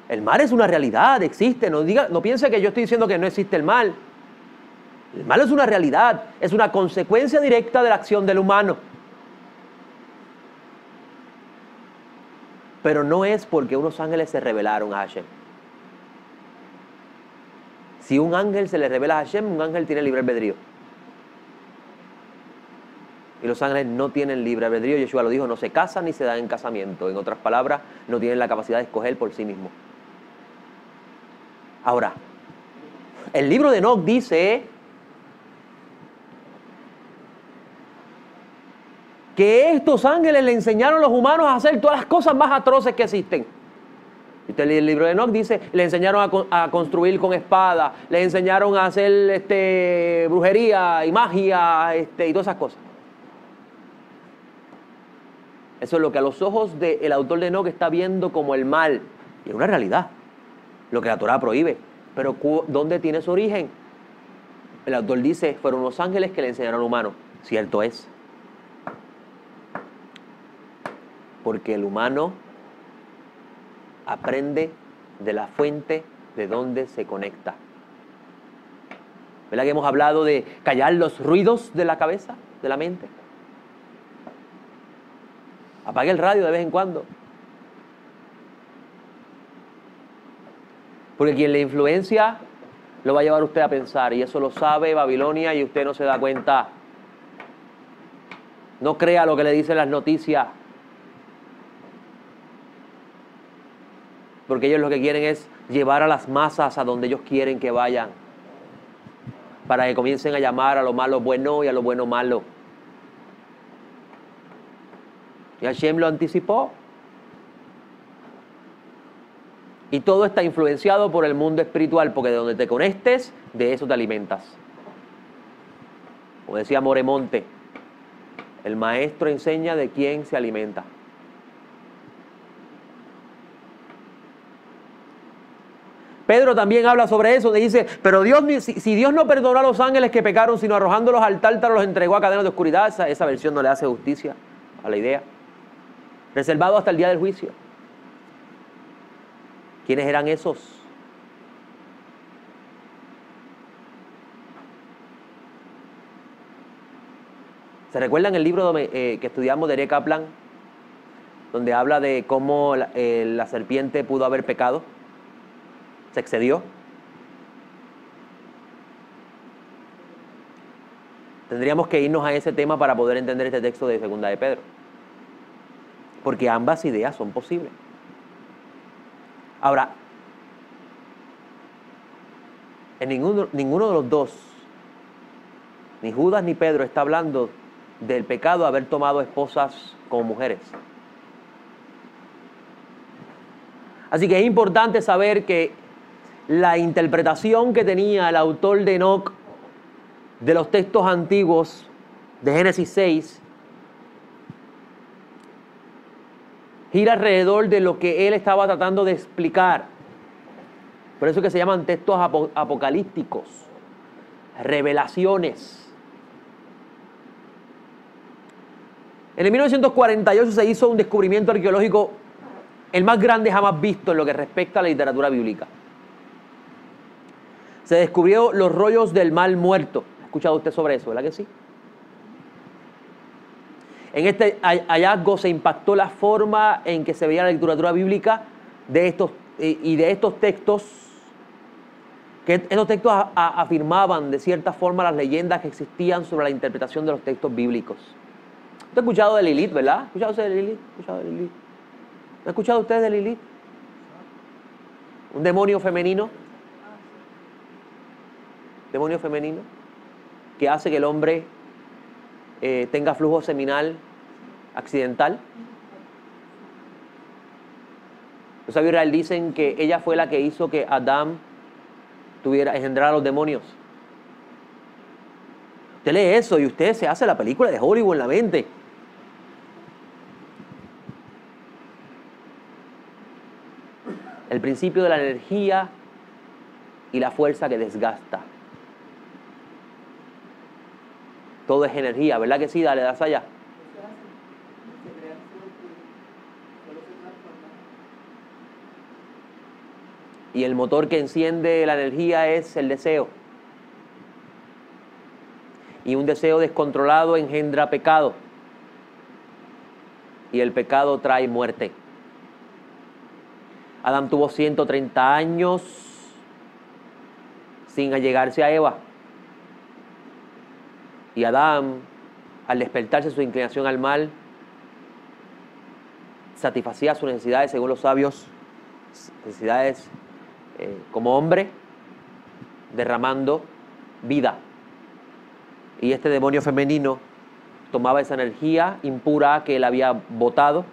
El mal es una realidad, existe. No piense que yo estoy diciendo que no existe el mal. El mal es una realidad, es una consecuencia directa de la acción del humano. Pero no es porque unos ángeles se rebelaron a Hashem. Si un ángel se le revela a Hashem, un ángel tiene libre albedrío. Y los ángeles no tienen libre albedrío. Yeshua lo dijo, no se casan ni se dan en casamiento. En otras palabras, no tienen la capacidad de escoger por sí mismos. Ahora, el libro de Enoch dice que estos ángeles le enseñaron a los humanos a hacer todas las cosas más atroces que existen. Usted lee el libro de Enoch, dice, le enseñaron a construir con espada, le enseñaron a hacer brujería y magia y todas esas cosas. Eso es lo que a los ojos del autor de Enoch está viendo como el mal. Y es una realidad, lo que la Torá prohíbe. Pero ¿dónde tiene su origen? El autor dice, fueron los ángeles que le enseñaron al humano. Cierto es. Porque el humano aprende de la fuente de donde se conecta. ¿Verdad que hemos hablado de callar los ruidos de la cabeza, de la mente? Apague el radio de vez en cuando. Porque quien le influencia lo va a llevar usted a pensar. Y eso lo sabe Babilonia y usted no se da cuenta. No crea lo que le dicen las noticias. Porque ellos lo que quieren es llevar a las masas a donde ellos quieren que vayan. Para que comiencen a llamar a lo malo bueno y a lo bueno malo. Y Hashem lo anticipó. Y todo está influenciado por el mundo espiritual, porque de donde te conectes, de eso te alimentas. Como decía Moremonte, el maestro enseña de quién se alimenta. Pedro también habla sobre eso, dice, pero Dios, si Dios no perdonó a los ángeles que pecaron, sino arrojándolos al tártaro los entregó a cadenas de oscuridad, esa versión no le hace justicia a la idea. Reservado hasta el día del juicio. ¿Quiénes eran esos? ¿Se recuerdan el libro que estudiamos de Eric Kaplan? Donde habla de cómo la serpiente pudo haber pecado. Se excedió. Tendríamos que irnos a ese tema para poder entender este texto de Segunda de Pedro. Porque ambas ideas son posibles. Ahora, En ninguno de los dos, ni Judas ni Pedro, está hablando del pecado de haber tomado esposas como mujeres. Así que es importante saber que la interpretación que tenía el autor de Enoc de los textos antiguos de Génesis 6 gira alrededor de lo que él estaba tratando de explicar. Por eso es que se llaman textos apocalípticos, revelaciones. En el 1948 se hizo un descubrimiento arqueológico, el más grande jamás visto en lo que respecta a la literatura bíblica. Se descubrió los rollos del Mar Muerto. ¿Ha escuchado usted sobre eso, verdad que sí? En este hallazgo se impactó la forma en que se veía la literatura bíblica de estos textos, que estos textos afirmaban de cierta forma las leyendas que existían sobre la interpretación de los textos bíblicos. ¿Usted ha escuchado de Lilith, verdad? ¿Ha escuchado usted de Lilith? ¿No ha escuchado usted de Lilith? Un demonio femenino. Demonio femenino que hace que el hombre tenga flujo seminal accidental. Los sabios de Israel dicen que ella fue la que hizo que Adán engendrara a los demonios. Usted lee eso y usted se hace la película de Hollywood en la mente. El principio de la energía y la fuerza que desgasta. Todo es energía, ¿verdad que sí? Dale, das allá. Y el motor que enciende la energía es el deseo. Y un deseo descontrolado engendra pecado. Y el pecado trae muerte. Adán tuvo 130 años sin allegarse a Eva. Y Adán, al despertarse su inclinación al mal, satisfacía sus necesidades, según los sabios, necesidades como hombre, derramando vida. Y este demonio femenino tomaba esa energía impura que él había botado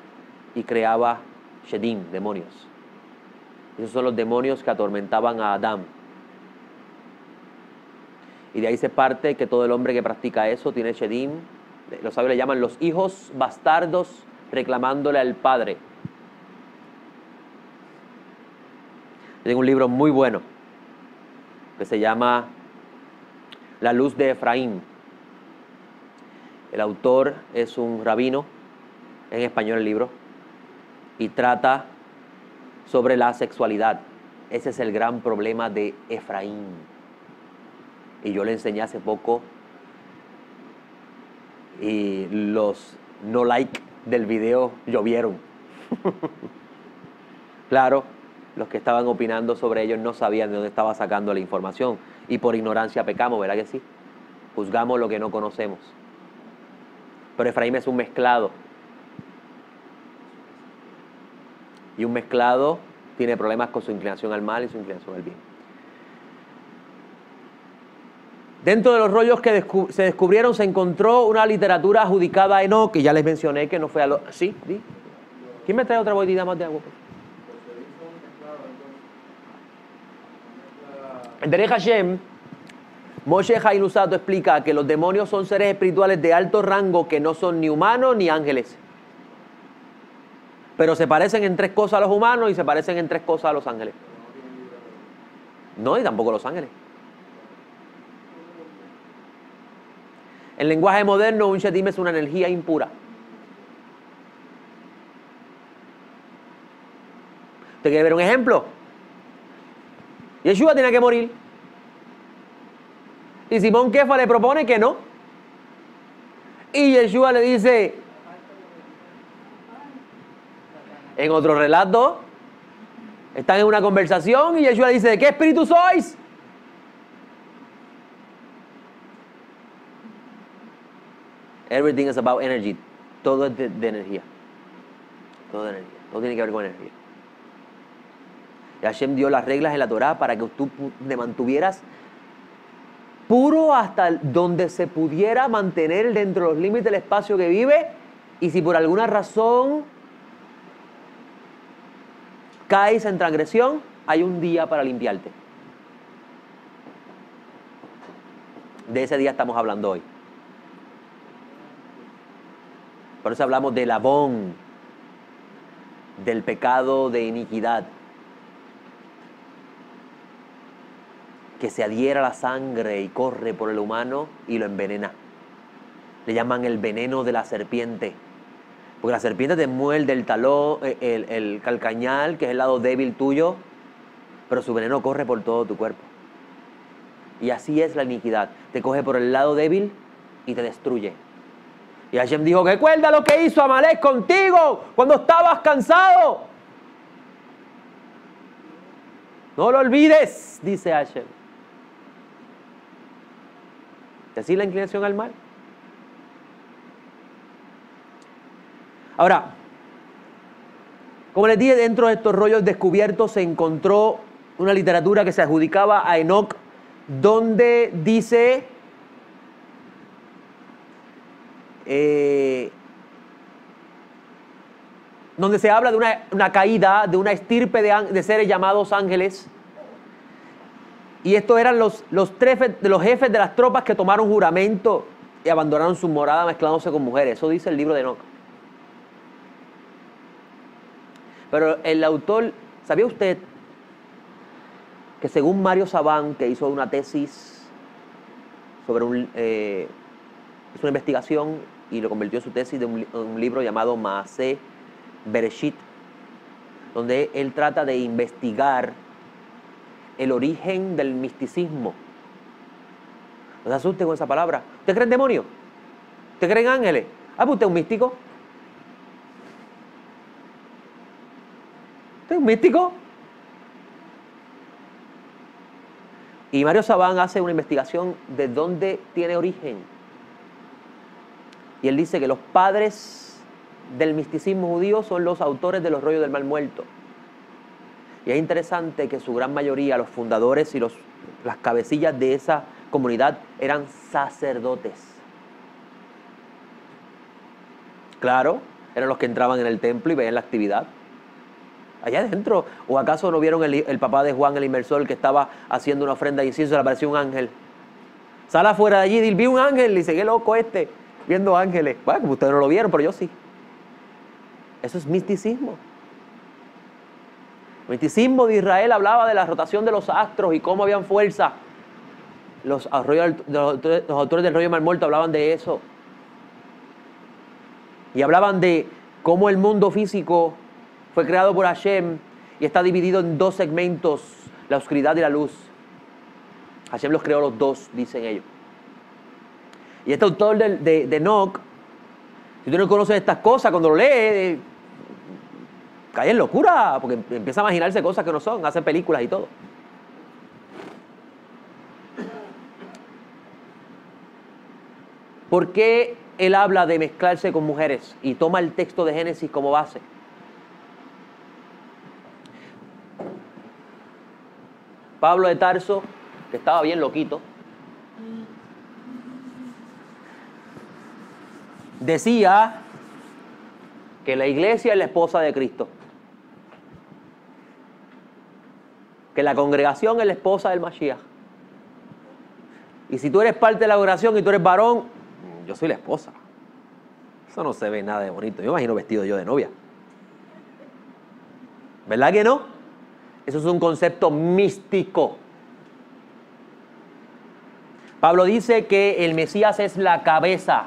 y creaba Shedim, demonios. Esos son los demonios que atormentaban a Adán. Y de ahí se parte que todo el hombre que practica eso tiene Shedim. Los sabios le llaman los hijos bastardos reclamándole al padre. Yo tengo un libro muy bueno que se llama La luz de Efraín. El autor es un rabino, en español el libro, y trata sobre la sexualidad. Ese es el gran problema de Efraín. Y yo le enseñé hace poco y los no like del video llovieron. Claro, los que estaban opinando sobre ellos no sabían de dónde estaba sacando la información. Y por ignorancia pecamos, ¿verdad que sí? Juzgamos lo que no conocemos. Pero Efraín es un mezclado. Y un mezclado tiene problemas con su inclinación al mal y su inclinación al bien. Dentro de los rollos que se descubrieron se encontró una literatura adjudicada a Enoc, que ya les mencioné que no fue a lo... ¿Sí? ¿Sí? ¿Quién me trae otra botella más de agua? En Derech Hashem, Moshe Chaim Luzzatto explica que los demonios son seres espirituales de alto rango que no son ni humanos ni ángeles. Pero se parecen en tres cosas a los humanos y se parecen en tres cosas a los ángeles. No, y tampoco los ángeles. En lenguaje moderno, un Shedim es una energía impura. ¿Usted quiere ver un ejemplo? Yeshua tiene que morir. Y Simón Kefa le propone que no. Y Yeshua le dice, en otro relato, están en una conversación y Yeshua le dice, ¿de qué espíritu sois? Everything is about energy. Todo es de energía. Todo de energía. Todo tiene que ver con energía. Y Hashem dio las reglas en la Torá para que tú te mantuvieras puro hasta donde se pudiera mantener dentro de los límites del espacio que vive. Y si por alguna razón caes en transgresión, hay un día para limpiarte. De ese día estamos hablando hoy. Por eso hablamos del avón, del pecado de iniquidad, que se adhiera a la sangre y corre por el humano y lo envenena. Le llaman el veneno de la serpiente, porque la serpiente te muerde el talón, el calcañal, que es el lado débil tuyo, pero su veneno corre por todo tu cuerpo. Y así es la iniquidad, te coge por el lado débil y te destruye. Y Hashem dijo, recuerda lo que hizo Amalek contigo cuando estabas cansado. No lo olvides, dice Hashem. ¿Y así la inclinación al mal? Ahora, como les dije, dentro de estos rollos descubiertos se encontró una literatura que se adjudicaba a Enoch, donde dice donde se habla de una caída de una estirpe de seres llamados ángeles. Y estos eran los jefes de las tropas que tomaron juramento y abandonaron su morada mezclándose con mujeres. Eso dice el libro de Enoch. Pero el autor, ¿sabía usted que según Mario Sabán, que hizo una tesis sobre hizo una investigación y lo convirtió en su tesis de un libro llamado Maaseh Bereshit, donde él trata de investigar el origen del misticismo? No se asuste con esa palabra. ¿Usted cree en demonios? ¿Usted cree en ángeles? Pues usted es un místico. ¿Usted es un místico? Y Mario Sabán hace una investigación de dónde tiene origen. Y él dice que los padres del misticismo judío son los autores de los rollos del mal muerto. Y es interesante que su gran mayoría, los fundadores y las cabecillas de esa comunidad eran sacerdotes. Claro, eran los que entraban en el templo y veían la actividad allá adentro. ¿O acaso no vieron el papá de Juan el inmersor que estaba haciendo una ofrenda de incienso y le apareció un ángel? Sale afuera de allí y vi un ángel y dice, qué loco viendo ángeles. Bueno, como ustedes no lo vieron, pero yo sí. Eso es misticismo. El misticismo de Israel hablaba de la rotación de los astros y cómo habían fuerza. Los autores del rollo mal muerto hablaban de eso. Y hablaban de cómo el mundo físico fue creado por Hashem y está dividido en dos segmentos, la oscuridad y la luz. Hashem los creó los dos, dicen ellos. Y este autor de Enoch, si tú no conoces estas cosas, cuando lo lees, cae en locura, porque empieza a imaginarse cosas que no son, hace películas y todo. ¿Por qué él habla de mezclarse con mujeres y toma el texto de Génesis como base? Pablo de Tarso, que estaba bien loquito, decía que la iglesia es la esposa de Cristo, que la congregación es la esposa del Mashiach. Y si tú eres parte de la congregación y tú eres varón, yo soy la esposa. Eso no se ve nada de bonito. Yo me imagino vestido yo de novia. ¿Verdad que no? Eso es un concepto místico. Pablo dice que el Mesías es la cabeza.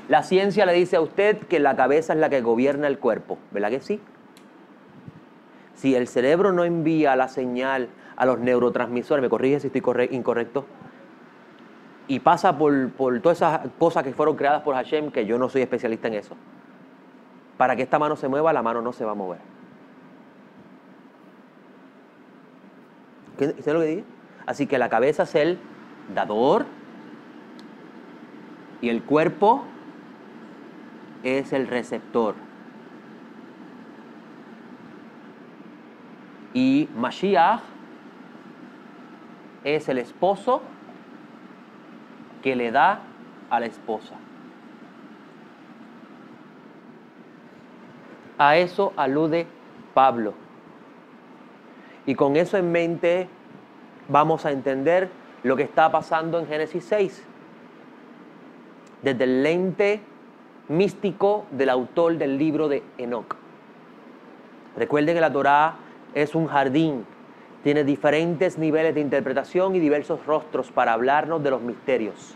La ciencia le dice a usted que la cabeza es la que gobierna el cuerpo. ¿Verdad que sí? Si el cerebro no envía la señal a los neurotransmisores, me corrige si estoy incorrecto, y pasa por todas esas cosas que fueron creadas por Hashem, que yo no soy especialista en eso, para que esta mano se mueva, la mano no se va a mover. ¿Qué es lo que dije? Así que la cabeza es el dador y el cuerpo es el receptor. Y Mashiach es el esposo que le da a la esposa. A eso alude Pablo. Y con eso en mente vamos a entender lo que está pasando en Génesis 6. Desde el lente místico del autor del libro de Enoc. Recuerden que la Torá es un jardín. Tiene diferentes niveles de interpretación y diversos rostros para hablarnos de los misterios.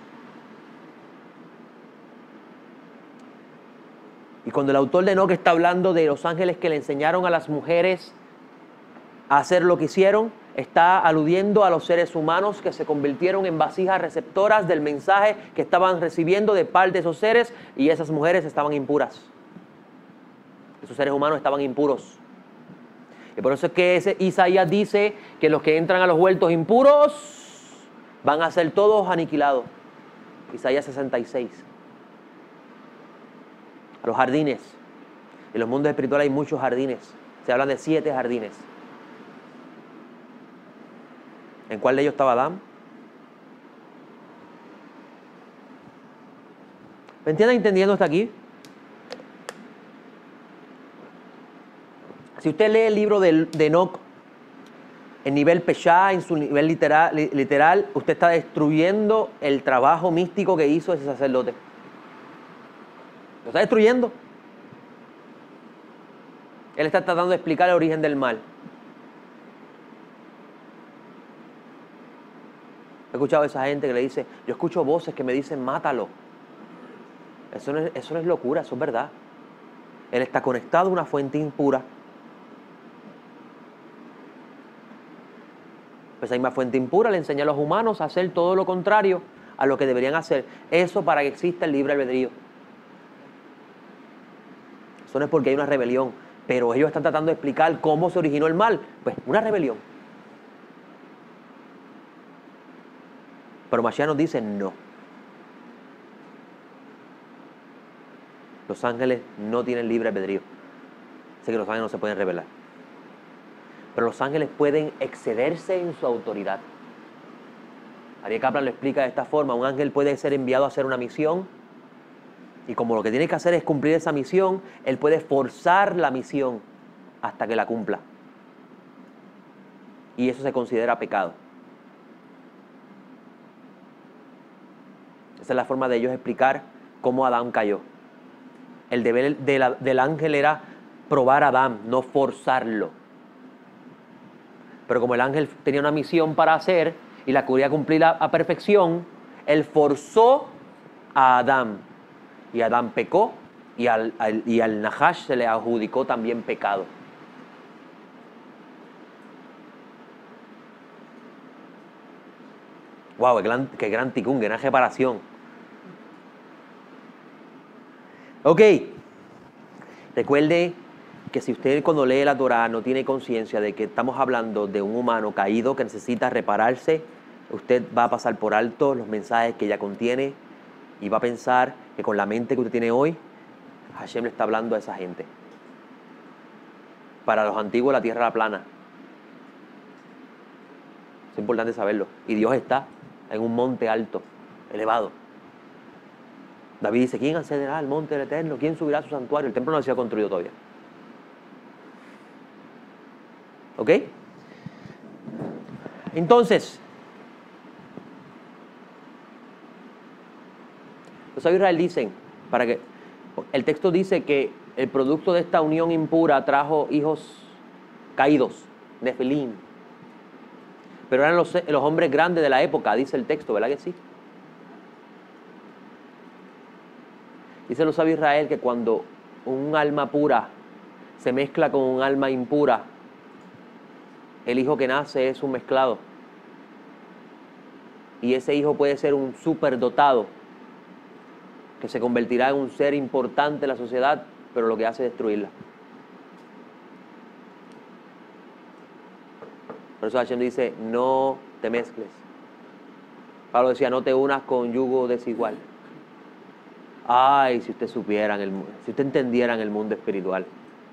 Y cuando el autor de Enoc está hablando de los ángeles que le enseñaron a las mujeres a hacer lo que hicieron, está aludiendo a los seres humanos que se convirtieron en vasijas receptoras del mensaje que estaban recibiendo de parte de esos seres, y esas mujeres estaban impuras. Esos seres humanos estaban impuros. Y por eso es que Isaías dice que los que entran a los huertos impuros van a ser todos aniquilados. Isaías 66. A los jardines. En los mundos espirituales hay muchos jardines. Se hablan de 7 jardines. ¿En cuál de ellos estaba Adán? ¿Me entienden entendiendo hasta aquí? Si usted lee el libro de Enoc en nivel Peshá, en su nivel literal, usted está destruyendo el trabajo místico que hizo ese sacerdote. Lo está destruyendo. Él está tratando de explicar el origen del mal. He escuchado a esa gente que le dice, yo escucho voces que me dicen, mátalo. Eso no es locura, eso es verdad. Él está conectado a una fuente impura. Esa misma fuente impura le enseña a los humanos a hacer todo lo contrario a lo que deberían hacer. Eso para que exista el libre albedrío. Eso no es porque hay una rebelión, pero ellos están tratando de explicar cómo se originó el mal. Pues una rebelión. Pero Mashiach nos dice no. Los ángeles no tienen libre albedrío. Así que los ángeles no se pueden rebelar. Pero los ángeles pueden excederse en su autoridad. Ariel Kaplan lo explica de esta forma. Un ángel puede ser enviado a hacer una misión, y como lo que tiene que hacer es cumplir esa misión, él puede forzar la misión hasta que la cumpla. Y eso se considera pecado. Esa es la forma de ellos explicar cómo Adán cayó. El deber del ángel era probar a Adán, no forzarlo. Pero como el ángel tenía una misión para hacer y la quería cumplir a perfección, él forzó a Adán. Y Adán pecó, y al Nahash se le adjudicó también pecado. ¡Wow! ¡Qué gran ticún! ¡Qué gran reparación! Ok. Recuerde que si usted cuando lee la Torá no tiene conciencia de que estamos hablando de un humano caído que necesita repararse, usted va a pasar por alto los mensajes que ella contiene y va a pensar que con la mente que usted tiene hoy, Hashem le está hablando a esa gente. Para los antiguos la tierra era plana. Es importante saberlo. Y Dios está en un monte alto, elevado. David dice, ¿quién ascenderá al monte del Eterno? ¿Quién subirá a su santuario? El templo no se ha construido todavía. ¿Ok? Entonces, los sabios de Israel dicen, el texto dice que el producto de esta unión impura trajo hijos caídos, Nefilim. Pero eran los hombres grandes de la época, dice el texto, ¿verdad que sí? Dice los sabios de Israel que cuando un alma pura se mezcla con un alma impura, el hijo que nace es un mezclado. Y ese hijo puede ser un superdotado, que se convertirá en un ser importante en la sociedad, pero lo que hace es destruirla. Por eso Hashem dice, no te mezcles. Pablo decía, no te unas con yugo desigual. Ay, si usted supiera, si usted entendiera en el mundo espiritual,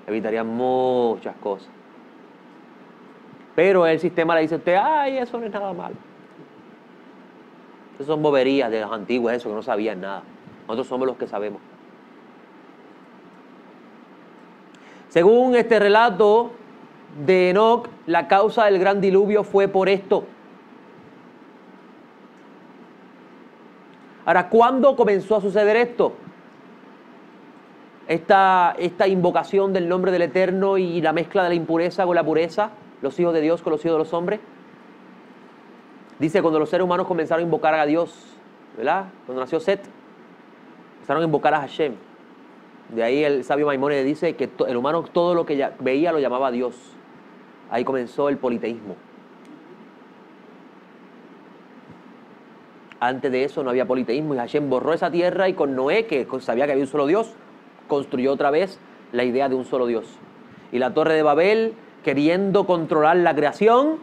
evitaría muchas cosas. Pero el sistema le dice a usted, ay, eso no es nada malo. Esas son boberías de los antiguos, eso que no sabían nada. Nosotros somos los que sabemos. Según este relato de Enoc, la causa del gran diluvio fue por esto. Ahora, ¿cuándo comenzó a suceder esto? Esta invocación del nombre del Eterno y la mezcla de la impureza con la pureza, los hijos de Dios con los hijos de los hombres. Dice, cuando los seres humanos comenzaron a invocar a Dios, ¿verdad? Cuando nació Set, empezaron a invocar a Hashem. De ahí el sabio Maimónides dice que el humano todo lo que veía lo llamaba Dios. Ahí comenzó el politeísmo. Antes de eso no había politeísmo y Hashem borró esa tierra y con Noé, que sabía que había un solo Dios, construyó otra vez la idea de un solo Dios. Y la Torre de Babel, queriendo controlar la creación,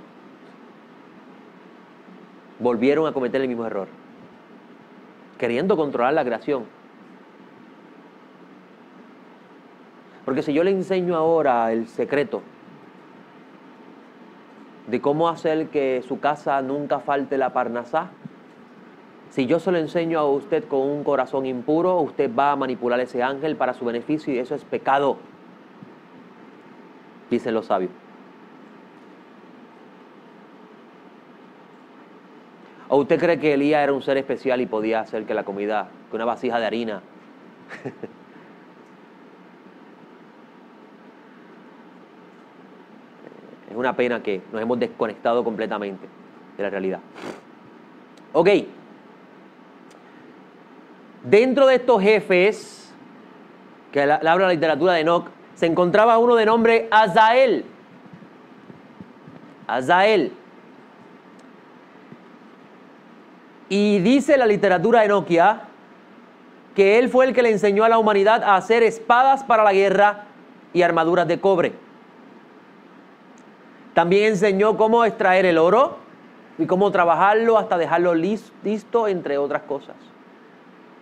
volvieron a cometer el mismo error. Queriendo controlar la creación. Porque si yo le enseño ahora el secreto de cómo hacer que su casa nunca falte la parnasá, si yo se lo enseño a usted con un corazón impuro, usted va a manipular ese ángel para su beneficio y eso es pecado, dicen los sabios. ¿O usted cree que Elías era un ser especial y podía hacer que la comida, que una vasija de harina es una pena que nos hemos desconectado completamente de la realidad. Ok. Dentro de estos jefes, que habla la literatura de Enoc, se encontraba uno de nombre Azael. Azael. Y dice la literatura enoquia que él fue el que le enseñó a la humanidad a hacer espadas para la guerra y armaduras de cobre. También enseñó cómo extraer el oro y cómo trabajarlo hasta dejarlo listo, entre otras cosas.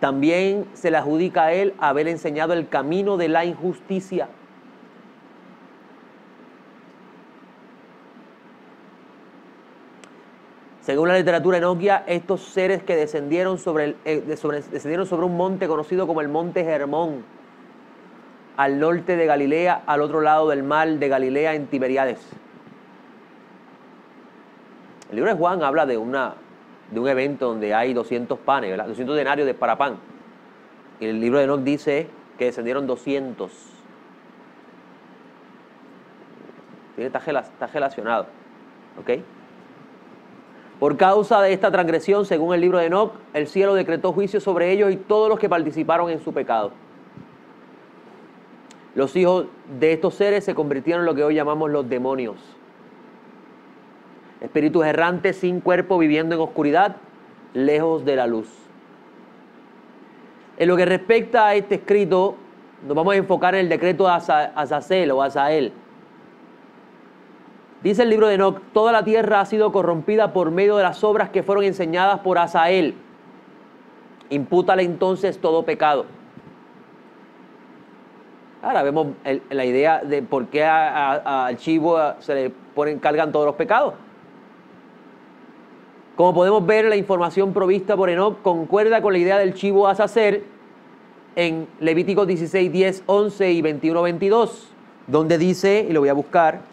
También se le adjudica a él haber enseñado el camino de la injusticia. Según la literatura enoquia, estos seres que descendieron sobre un monte conocido como el Monte Hermón, al norte de Galilea, al otro lado del mar de Galilea, en Tiberíades. El libro de Juan habla de un evento donde hay 200 panes, ¿verdad? 200 denarios para pan. Y el libro de Enoc dice que descendieron 200. Está relacionado. ¿Ok? Por causa de esta transgresión, según el libro de Enoc, el cielo decretó juicio sobre ellos y todos los que participaron en su pecado. Los hijos de estos seres se convirtieron en lo que hoy llamamos los demonios. Espíritus errantes sin cuerpo, viviendo en oscuridad, lejos de la luz. En lo que respecta a este escrito, nos vamos a enfocar en el decreto de Azazel o Azael. Dice el libro de Enoc, toda la tierra ha sido corrompida por medio de las obras que fueron enseñadas por Azael. Impútale entonces todo pecado. Ahora vemos la idea de por qué al chivo se le cargan todos los pecados. Como podemos ver, la información provista por Enoc concuerda con la idea del chivo Azazel en Levíticos 16, 10, 11 y 21, 22, donde dice, y lo voy a buscar,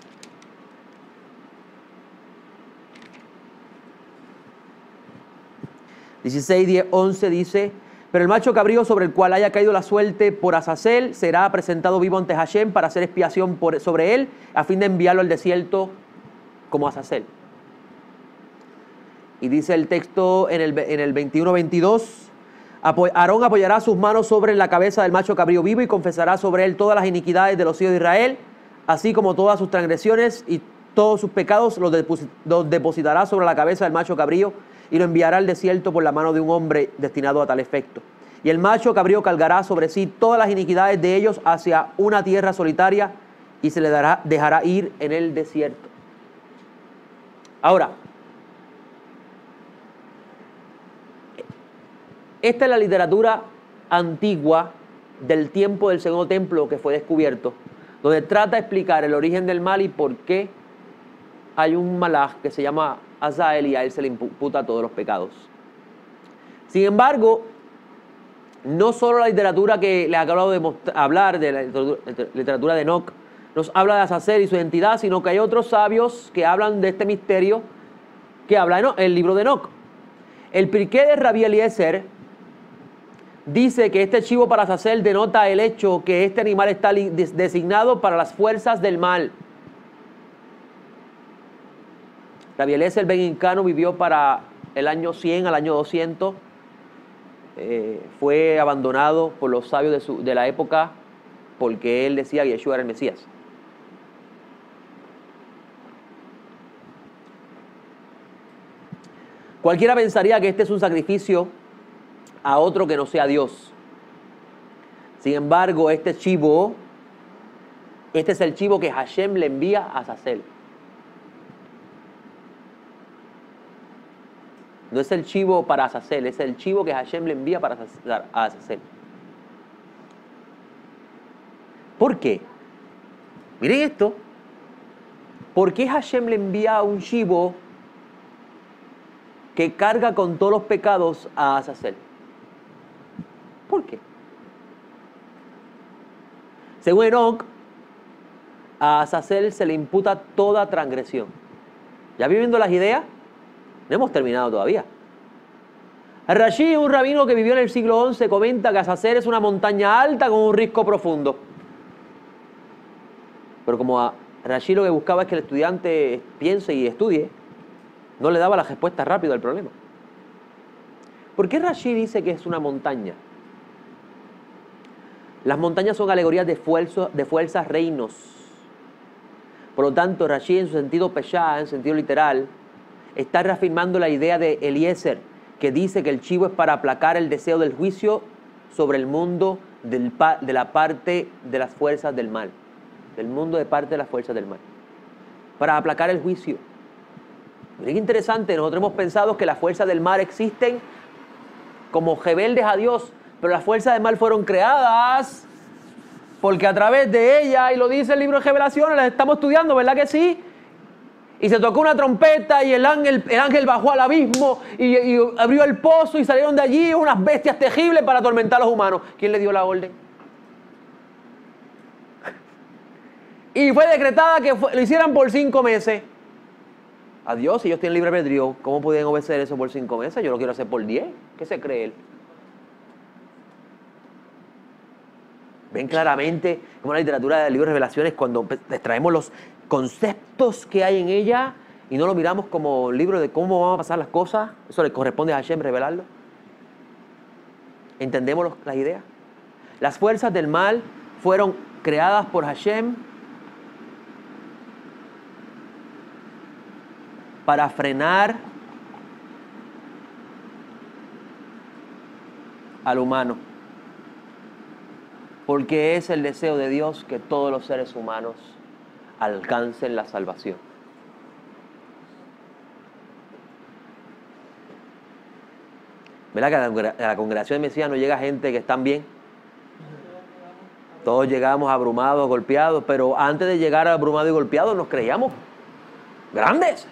(16, 10, 11) dice: pero el macho cabrío sobre el cual haya caído la suerte por Azazel será presentado vivo ante Hashem para hacer expiación sobre él, a fin de enviarlo al desierto como Azazel. Y dice el texto en el 21, 22, Aarón apoyará sus manos sobre la cabeza del macho cabrío vivo y confesará sobre él todas las iniquidades de los hijos de Israel, así como todas sus transgresiones y todos sus pecados los depositará sobre la cabeza del macho cabrío y lo enviará al desierto por la mano de un hombre destinado a tal efecto. Y el macho cabrío cargará sobre sí todas las iniquidades de ellos hacia una tierra solitaria y se le dejará ir en el desierto. Ahora, esta es la literatura antigua del tiempo del segundo templo que fue descubierto, donde trata de explicar el origen del mal y por qué hay un malaj que se llama Azael y a él se le imputa todos los pecados. Sin embargo, no solo la literatura que les acabo de hablar, de la literatura de Enoch, nos habla de Azazel y su identidad, sino que hay otros sabios que hablan de este misterio que habla en el libro de Enoch. El Pirkei de Rabbi Eliezer dice que este chivo para Azazel denota el hecho que este animal está designado para las fuerzas del mal. Rabbi Eliezer ben Hilcano vivió para el año 100 al año 200. Fue abandonado por los sabios de la época porque él decía que Yeshua era el Mesías. Cualquiera pensaría que este es un sacrificio a otro que no sea Dios. Sin embargo, este es el chivo que Hashem le envía a Azazel. No es el chivo para Azazel, es el chivo que Hashem le envía para Azazel. ¿Por qué? Miren esto. ¿Por qué Hashem le envía un chivo que carga con todos los pecados a Azazel? ¿Por qué? Según Enoch, a Azazel se le imputa toda transgresión. ¿Ya viviendo las ideas? No hemos terminado todavía. Rashi, un rabino que vivió en el siglo XI, comenta que Azazel es una montaña alta con un risco profundo. Pero como a Rashi lo que buscaba es que el estudiante piense y estudie, no le daba la respuesta rápida al problema. ¿Por qué Rashi dice que es una montaña? Las montañas son alegorías de fuerzas, reinos. Por lo tanto, Rashi en su sentido peshá, en sentido literal, está reafirmando la idea de Eliezer, que dice que el chivo es para aplacar el deseo del juicio sobre el mundo de la parte de las fuerzas del mal. Del mundo de parte de las fuerzas del mal. Para aplacar el juicio. Miren qué interesante, nosotros hemos pensado que las fuerzas del mal existen como rebeldes a Dios, pero las fuerzas del mal fueron creadas porque a través de ellas, y lo dice el libro de Revelaciones, las estamos estudiando, ¿verdad que sí? Y se tocó una trompeta y el ángel bajó al abismo y abrió el pozo y salieron de allí unas bestias terribles para atormentar a los humanos. ¿Quién le dio la orden? Y fue decretada que lo hicieran por 5 meses. Adiós, ellos tienen libre albedrío. ¿Cómo pueden obedecer eso por 5 meses? Yo lo quiero hacer por 10. ¿Qué se cree él? Ven claramente como la literatura del libro de Revelaciones, cuando extraemos los conceptos que hay en ella y no lo miramos como un libro de cómo van a pasar las cosas, eso le corresponde a Hashem revelarlo. ¿Entendemos las ideas? Las fuerzas del mal fueron creadas por Hashem para frenar al humano. Porque es el deseo de Dios que todos los seres humanos alcancen la salvación. ¿Verdad que a la congregación de Mesías no llega gente que están bien? Todos llegamos abrumados, golpeados, pero antes de llegar abrumados y golpeados nos creíamos grandes.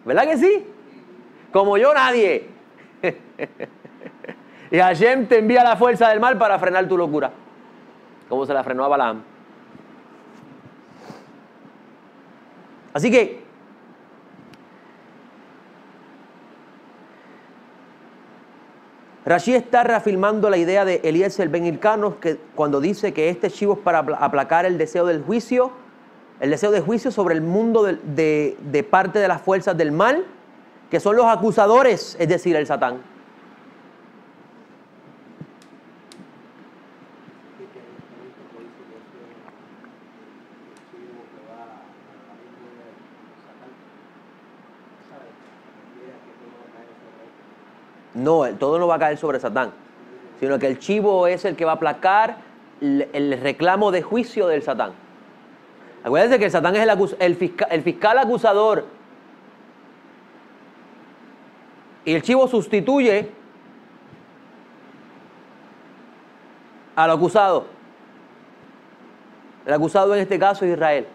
¿Verdad que sí? Como yo, nadie. Y Hashem te envía la fuerza del mal para frenar tu locura. Como se la frenó a Balaam. Así que Rashi está reafirmando la idea de Eliezer ben Hilcano, que cuando dice que este chivo es para aplacar el deseo del juicio, el deseo de juicio sobre el mundo de parte de las fuerzas del mal, que son los acusadores, es decir, el Satán. No, todo no va a caer sobre Satán, sino que el chivo es el que va a aplacar el reclamo de juicio del Satán. Acuérdense que el Satán es el fiscal acusador. Y el chivo sustituye al acusado. El acusado en este caso es Israel.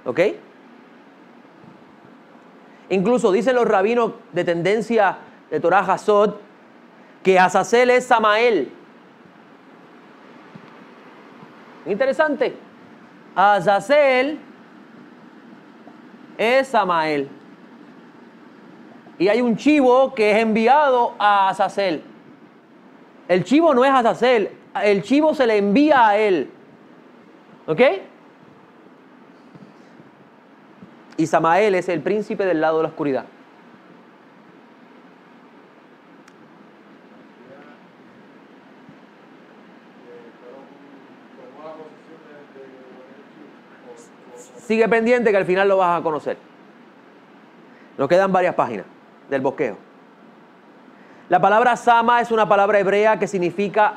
¿Ok? Incluso dicen los rabinos de tendencia de Torah Hasod que Azazel es Samael. Interesante. Azazel es Samael. Y hay un chivo que es enviado a Azazel. El chivo no es Azazel, el chivo se le envía a él. ¿Ok? Y Samael es el príncipe del lado de la oscuridad. Sigue pendiente que al final lo vas a conocer. Nos quedan varias páginas del bosquejo. La palabra Sama es una palabra hebrea que significa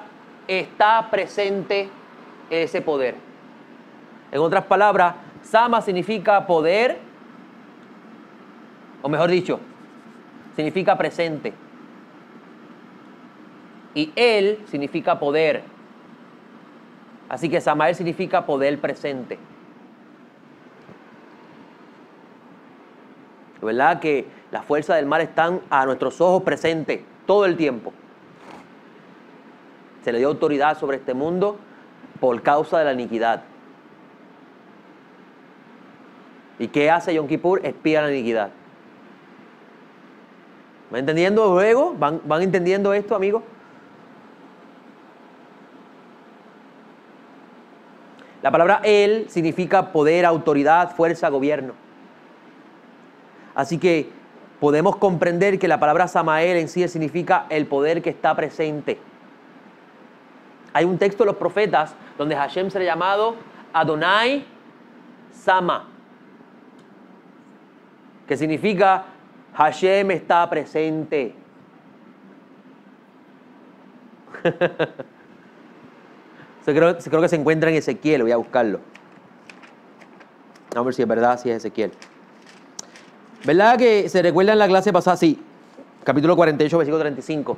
está presente ese poder. En otras palabras, Sama significa poder, o mejor dicho, significa presente. Y él significa poder. Así que Samael significa poder presente. ¿Verdad? Que las fuerzas del mal están a nuestros ojos presentes todo el tiempo. Se le dio autoridad sobre este mundo por causa de la iniquidad. ¿Y qué hace Yom Kippur? Expía la iniquidad. ¿Van entendiendo luego? ¿Van entendiendo esto, amigos? La palabra él significa poder, autoridad, fuerza, gobierno. Así que podemos comprender que la palabra Samael en sí significa el poder que está presente. Hay un texto de los profetas donde Hashem se le ha llamado Adonai Sama, que significa Hashem está presente. Creo que se encuentra en Ezequiel, voy a buscarlo. Vamos a ver si es verdad, si es Ezequiel. ¿Verdad que se recuerda en la clase pasada? Sí, capítulo 48, versículo 35.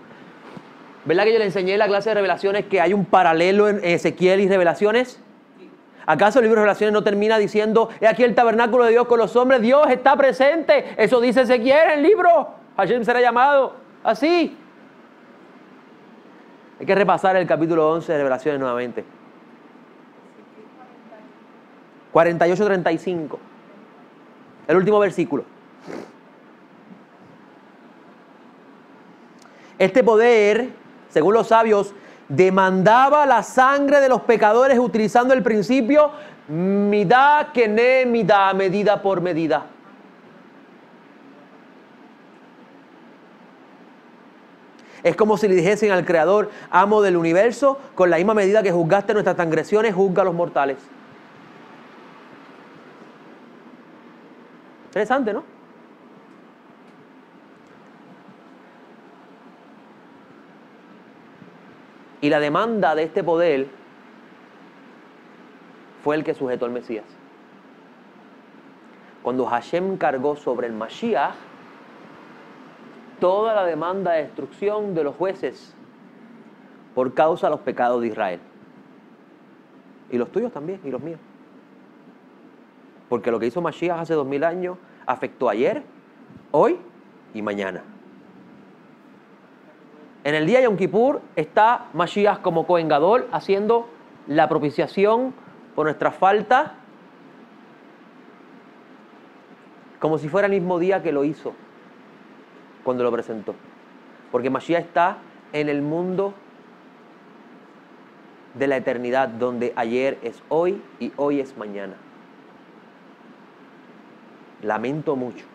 ¿Verdad que yo le enseñé en la clase de Revelaciones que hay un paralelo en Ezequiel y Revelaciones? ¿Acaso el libro de Revelaciones no termina diciendo, he aquí el tabernáculo de Dios con los hombres, Dios está presente? Eso dice Ezequiel en el libro. Hashem será llamado así. Hay que repasar el capítulo 11 de Revelaciones nuevamente. 48-35. El último versículo. Este poder, según los sabios, demandaba la sangre de los pecadores utilizando el principio midá kene midá, medida por medida. Es como si le dijesen al Creador, amo del universo, con la misma medida que juzgaste nuestras transgresiones, juzga a los mortales. Interesante, ¿no? Y la demanda de este poder fue el que sujetó al Mesías. Cuando Hashem cargó sobre el Mashiach toda la demanda de destrucción de los jueces por causa de los pecados de Israel. Y los tuyos también, y los míos. Porque lo que hizo Mashiach hace 2000 años afectó ayer, hoy y mañana. En el día de Yom Kippur está Mashiach como Kohen Gadol haciendo la propiciación por nuestra falta, como si fuera el mismo día que lo hizo cuando lo presentó. Porque Mashiach está en el mundo de la eternidad, donde ayer es hoy y hoy es mañana. Lamento mucho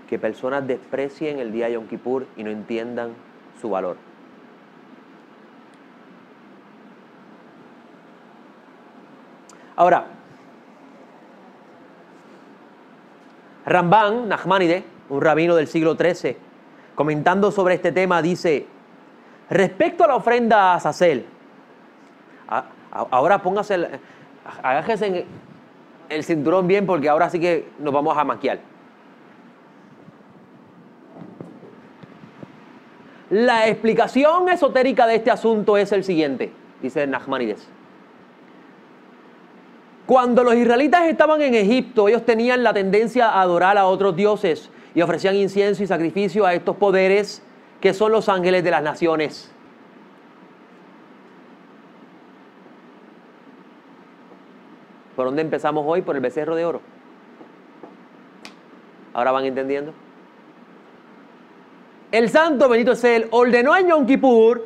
que personas desprecien el día de Yom Kippur y no entiendan su valor. Ahora, Rambán, Nachmanides, un rabino del siglo XIII, comentando sobre este tema, dice, respecto a la ofrenda a Azazel, ahora póngase, agájese el cinturón bien porque ahora sí que nos vamos a maquiar. La explicación esotérica de este asunto es el siguiente, dice Nachmanides. Cuando los israelitas estaban en Egipto, ellos tenían la tendencia a adorar a otros dioses y ofrecían incienso y sacrificio a estos poderes que son los ángeles de las naciones. ¿Por dónde empezamos hoy? Por el becerro de oro. ¿Ahora van entendiendo? El santo, bendito sea él, ordenó en Yom Kippur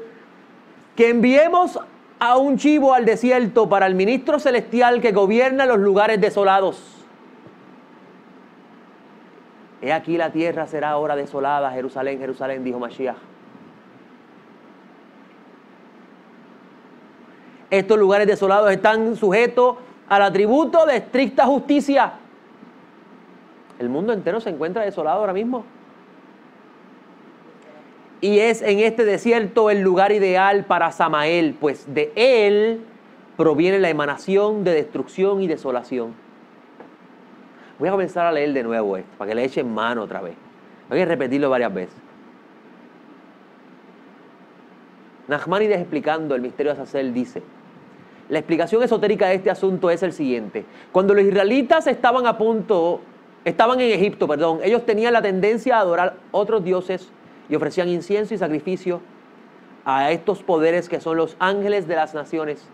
que enviemos a un chivo al desierto para el ministro celestial que gobierna los lugares desolados. He aquí la tierra será ahora desolada, Jerusalén, Jerusalén, dijo Mashiach. Estos lugares desolados están sujetos al atributo de estricta justicia. El mundo entero se encuentra desolado ahora mismo. Y es en este desierto el lugar ideal para Samael, pues de él proviene la emanación de destrucción y desolación. Voy a comenzar a leer de nuevo esto, para que le echen mano otra vez. Hay que repetirlo varias veces. Nachmanides, explicando el misterio de Azazel, dice: la explicación esotérica de este asunto es el siguiente. Cuando los israelitas estaban en Egipto, ellos tenían la tendencia a adorar otros dioses y ofrecían incienso y sacrificio a estos poderes que son los ángeles de las naciones.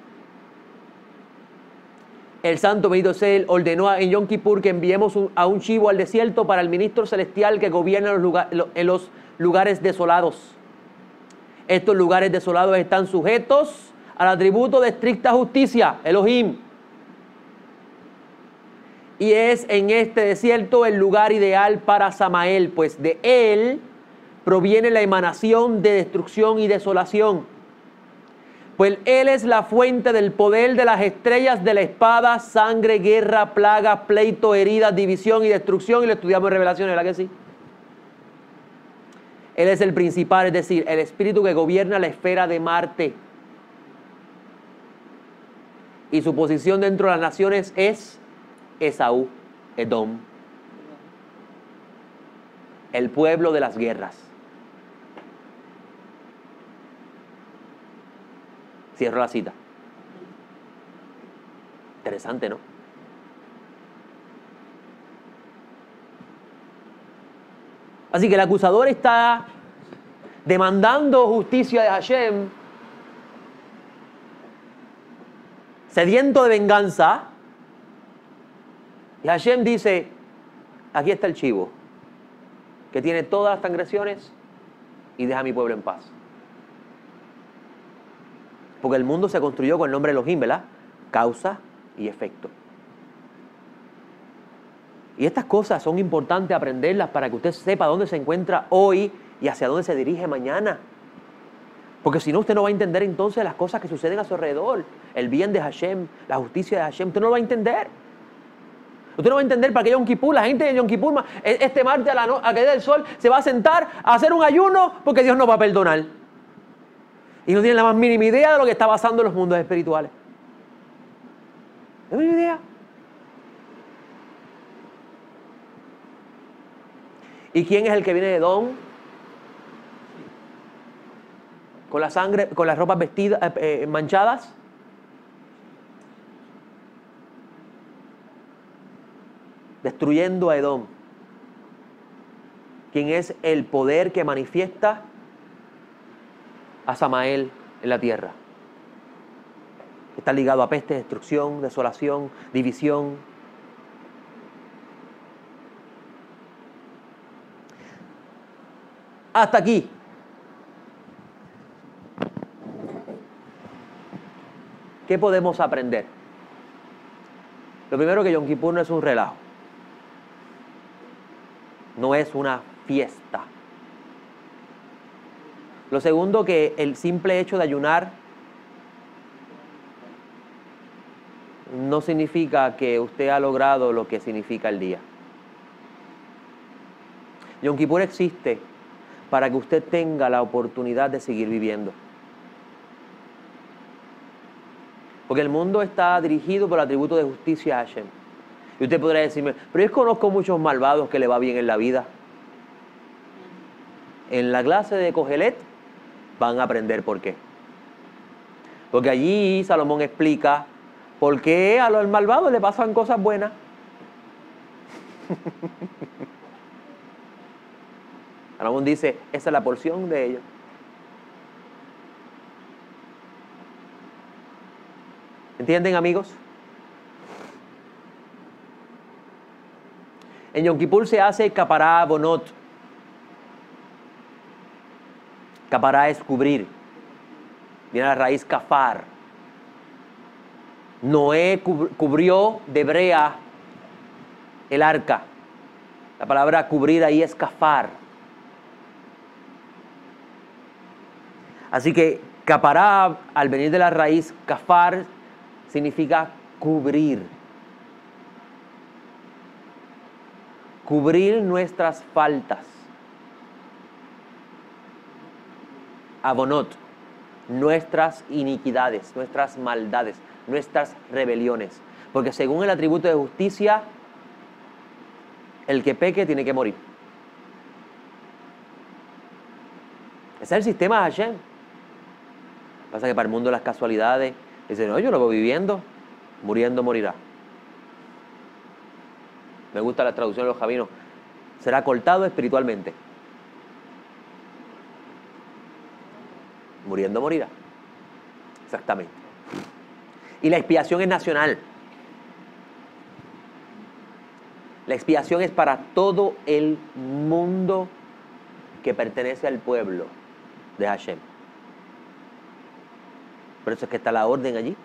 El santo bendito sea él ordenó en Yom Kippur que enviemos a un chivo al desierto para el ministro celestial que gobierna en los lugares desolados. Estos lugares desolados están sujetos al atributo de estricta justicia, Elohim. Y es en este desierto el lugar ideal para Samael, pues de él proviene la emanación de destrucción y desolación. Pues él es la fuente del poder de las estrellas de la espada, sangre, guerra, plagas, pleito, heridas, división y destrucción. Y lo estudiamos en Revelaciones, ¿verdad que sí? Él es el principal, es decir, el espíritu que gobierna la esfera de Marte. Y su posición dentro de las naciones es Esaú, Edom. El pueblo de las guerras. Cierro la cita. Interesante, ¿no? Así que el acusador está demandando justicia de Hashem, sediento de venganza. Y Hashem dice: aquí está el chivo, que tiene todas las transgresiones y deja a mi pueblo en paz. Porque el mundo se construyó con el nombre de Elohim, ¿verdad? Causa y efecto. Y estas cosas son importantes aprenderlas para que usted sepa dónde se encuentra hoy y hacia dónde se dirige mañana. Porque si no, usted no va a entender entonces las cosas que suceden a su alrededor. El bien de Hashem, la justicia de Hashem, usted no lo va a entender. Usted no va a entender para qué Yom Kippur, la gente de Yom Kippur, este martes a la caída del sol, se va a sentar a hacer un ayuno porque Dios no va a perdonar. Y no tienen la más mínima idea de lo que está pasando en los mundos espirituales. ¿No tienen idea? ¿Y quién es el que viene de Edom? Con la sangre, con las ropas vestidas, manchadas. Destruyendo a Edom. ¿Quién es el poder que manifiesta a Samael en la tierra? Está ligado a peste, destrucción, desolación, división. Hasta aquí. ¿Qué podemos aprender? Lo primero, que Yom Kippur no es un relajo. No es una fiesta. Lo segundo, que el simple hecho de ayunar no significa que usted ha logrado lo que significa el día. Yom Kippur existe para que usted tenga la oportunidad de seguir viviendo. Porque el mundo está dirigido por el atributo de justicia a Hashem. Y usted podrá decirme: pero yo conozco muchos malvados que le va bien en la vida. En la clase de Kohelet van a aprender por qué. Porque allí Salomón explica ¿Por qué a los malvados le pasan cosas buenas? Ramón dice, esa es la porción de ellos. ¿Entienden, amigos? En Yom Kippur se hace capará bonot. Capará es cubrir. Viene la raíz kafar. Noé cubrió de brea el arca. La palabra cubrir ahí es kafar. Así que capará, al venir de la raíz kafar, significa cubrir. Cubrir nuestras faltas. Abonot, nuestras iniquidades, nuestras maldades, nuestras rebeliones. Porque según el atributo de justicia, el que peque tiene que morir. Ese es el sistema de Hashem. Pasa que para el mundo de las casualidades, dicen, no, yo lo voy viviendo, muriendo morirá. Me gusta la traducción de los javinos. Será cortado espiritualmente. Muriendo morirá. Exactamente. Y la expiación es nacional. La expiación es para todo el mundo que pertenece al pueblo de Hashem. Por eso es que está la orden allí.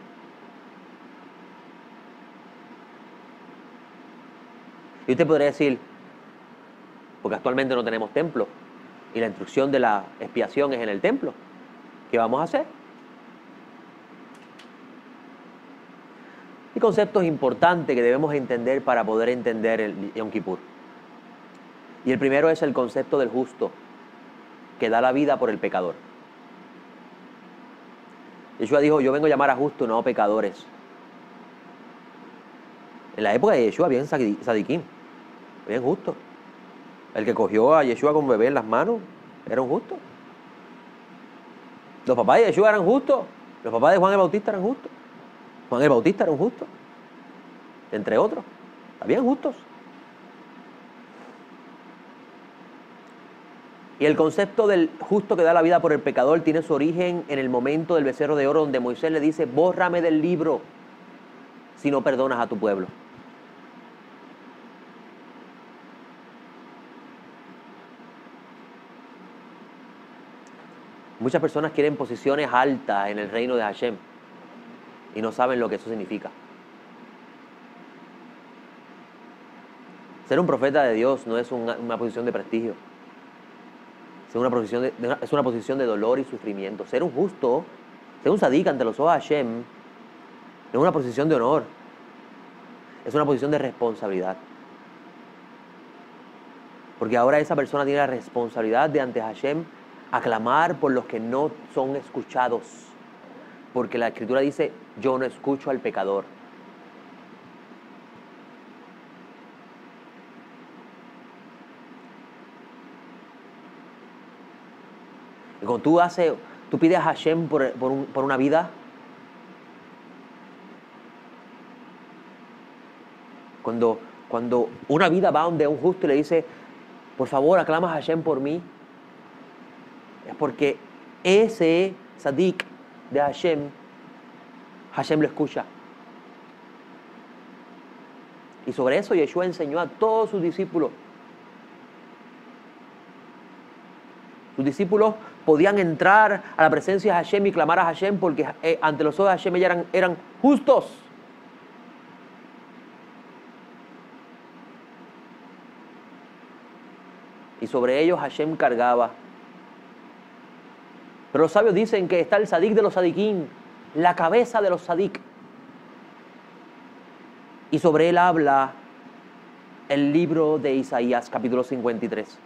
Y usted podría decir, porque actualmente no tenemos templo, y la instrucción de la expiación es en el templo, ¿qué vamos a hacer? Hay conceptos importantes que debemos entender para poder entender el Yom Kippur. Y el primero es el concepto del justo, que da la vida por el pecador. Yeshua dijo, yo vengo a llamar a justos, no a pecadores. En la época de Yeshua habían sadiquín, habían justos. El que cogió a Yeshua con bebé en las manos era un justo. Los papás de Yeshua eran justos. Los papás de Juan el Bautista eran justos. Juan el Bautista era un justo. Entre otros. Habían justos. Y el concepto del justo que da la vida por el pecador tiene su origen en el momento del becerro de oro donde Moisés le dice, bórrame del libro si no perdonas a tu pueblo. Muchas personas quieren posiciones altas en el reino de Hashem y no saben lo que eso significa. Ser un profeta de Dios no es una posición de prestigio. Es una posición de dolor y sufrimiento. Ser un justo, ser un sadik ante los ojos de Hashem, es una posición de honor. Es una posición de responsabilidad. Porque ahora esa persona tiene la responsabilidad de ante Hashem aclamar por los que no son escuchados. Porque la Escritura dice, yo no escucho al pecador. Y cuando tú pides a Hashem por una vida, cuando una vida va donde un justo y le dice, por favor, aclama a Hashem por mí, es porque ese sadik de Hashem lo escucha. Y sobre eso Yeshua enseñó a todos sus discípulos. Sus discípulos podían entrar a la presencia de Hashem y clamar a Hashem porque ante los ojos de Hashem ellos eran justos. Y sobre ellos Hashem cargaba. Pero los sabios dicen que está el sadik de los sadiquín, la cabeza de los sadik. Y sobre él habla el libro de Isaías, capítulo 53.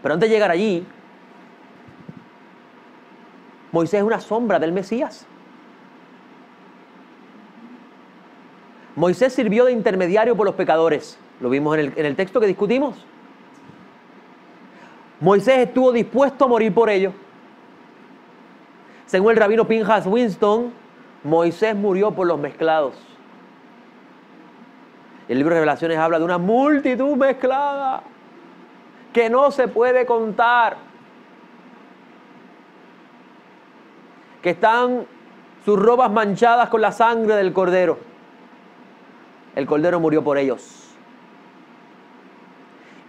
Pero antes de llegar allí, Moisés es una sombra del Mesías. Moisés sirvió de intermediario por los pecadores. Lo vimos en el texto que discutimos. Moisés estuvo dispuesto a morir por ellos. Según el rabino Pinhas Winston, Moisés murió por los mezclados. El libro de Revelaciones habla de una multitud mezclada que no se puede contar, que están sus robas manchadas con la sangre del Cordero. El Cordero murió por ellos.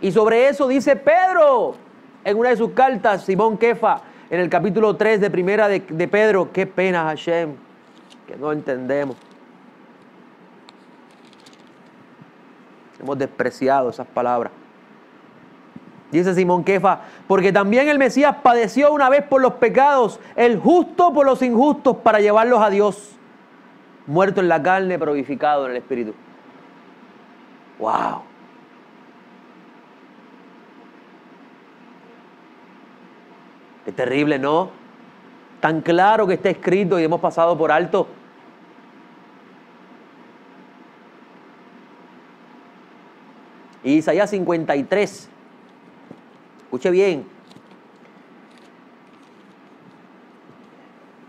Y sobre eso dice Pedro en una de sus cartas, Simón Kefa, en el capítulo 3 de primera de Pedro. Qué pena, Hashem, que no entendemos. Hemos despreciado esas palabras. Dice Simón Kefa, porque también el Mesías padeció una vez por los pecados, el justo por los injustos, para llevarlos a Dios, muerto en la carne, pero vivificado en el Espíritu. ¡Wow! Qué terrible, ¿no? Tan claro que está escrito y hemos pasado por alto. Y Isaías 53. Escuche bien.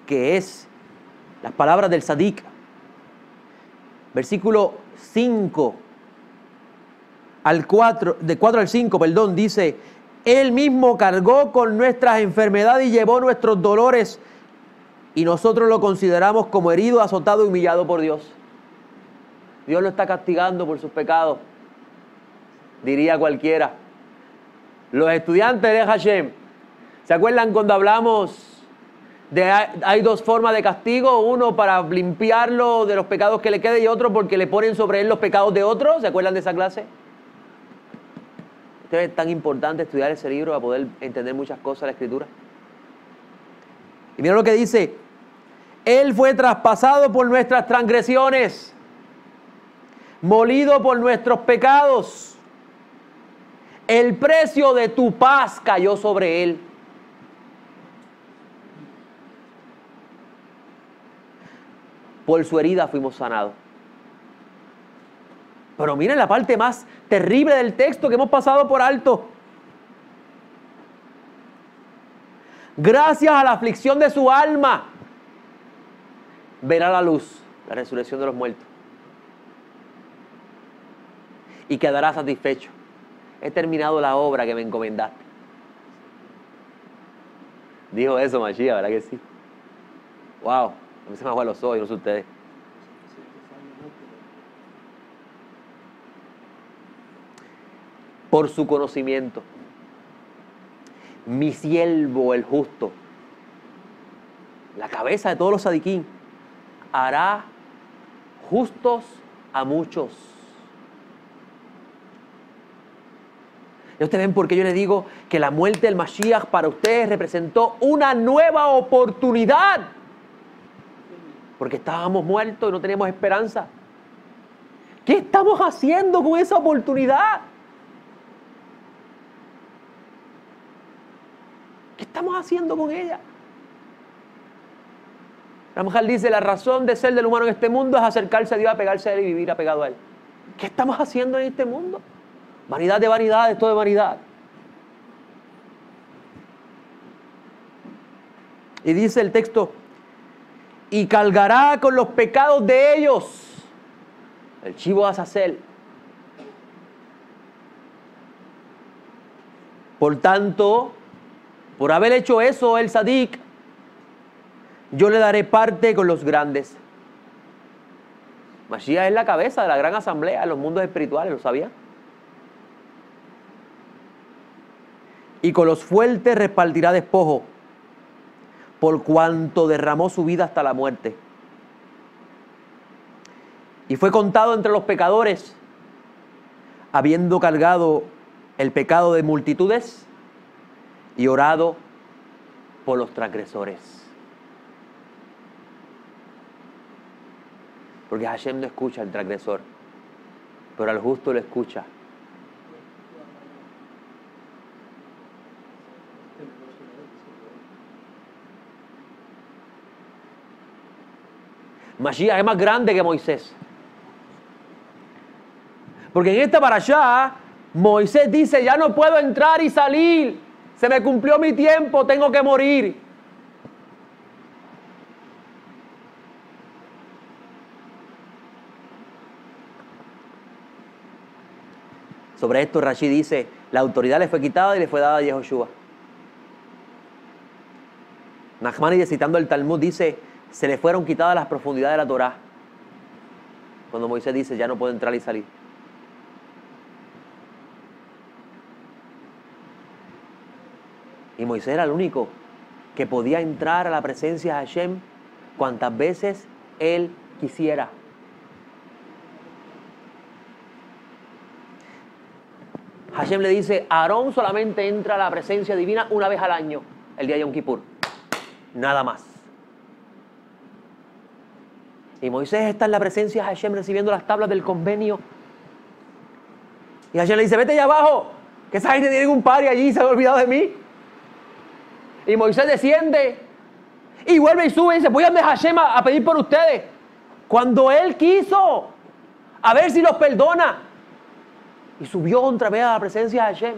Que es las palabras del Sadik. Versículo 5 al 4, de 4 al 5, perdón, dice: Él mismo cargó con nuestras enfermedades y llevó nuestros dolores, y nosotros lo consideramos como herido, azotado y humillado por Dios. Dios lo está castigando por sus pecados, diría cualquiera. Los estudiantes de Hashem, ¿se acuerdan cuando hablamos de hay dos formas de castigo? Uno para limpiarlo de los pecados que le quede, y otro porque le ponen sobre él los pecados de otros. ¿Se acuerdan de esa clase? Es tan importante estudiar ese libro para poder entender muchas cosas de la Escritura. Y mira lo que dice: Él fue traspasado por nuestras transgresiones, molido por nuestros pecados. El precio de tu paz cayó sobre él. Por su herida fuimos sanados. Pero miren la parte más terrible del texto que hemos pasado por alto. Gracias a la aflicción de su alma, verá la luz, la resurrección de los muertos, y quedará satisfecho. He terminado la obra que me encomendaste. Dijo eso Mashiach, ¿verdad que sí? Wow, a mí se me aguan los ojos, no sé ustedes. Por su conocimiento, mi siervo el justo, la cabeza de todos los sadiquín, hará justos a muchos. Y ustedes ven por qué yo les digo que la muerte del Mashiach para ustedes representó una nueva oportunidad. Porque estábamos muertos y no teníamos esperanza. ¿Qué estamos haciendo con esa oportunidad? ¿Qué estamos haciendo con ella? Ramjal dice: la razón de ser del humano en este mundo es acercarse a Dios, apegarse a Él y vivir apegado a Él. ¿Qué estamos haciendo en este mundo? Vanidad de vanidades, todo de vanidad. Y dice el texto: y cargará con los pecados de ellos. El chivo Azazel. Por tanto, por haber hecho eso el Sadik, yo le daré parte con los grandes. Mashiach es la cabeza de la gran asamblea en los mundos espirituales, ¿lo sabían? Y con los fuertes repartirá despojo, por cuanto derramó su vida hasta la muerte. Y fue contado entre los pecadores, habiendo cargado el pecado de multitudes y orado por los transgresores. Porque Hashem no escucha al transgresor, pero al justo lo escucha. Mashiach es más grande que Moisés. Porque en esta parashá, Moisés dice: ya no puedo entrar y salir. Se me cumplió mi tiempo, tengo que morir. Sobre esto Rashi dice, la autoridad le fue quitada y le fue dada a Yehoshua. Nachmanides, citando el Talmud, dice, se le fueron quitadas las profundidades de la Torá. Cuando Moisés dice, ya no puedo entrar y salir. Y Moisés era el único que podía entrar a la presencia de Hashem cuantas veces él quisiera. Hashem le dice, Aarón solamente entra a la presencia divina una vez al año, el día de Yom Kippur. Nada más. Y Moisés está en la presencia de Hashem recibiendo las tablas del convenio. Y Hashem le dice, vete allá abajo, que esa gente tiene un party allí y se ha olvidado de mí. Y Moisés desciende y vuelve y sube y dice, voy a Hashem a pedir por ustedes. Cuando él quiso, a ver si los perdona. Y subió otra vez a la presencia de Hashem.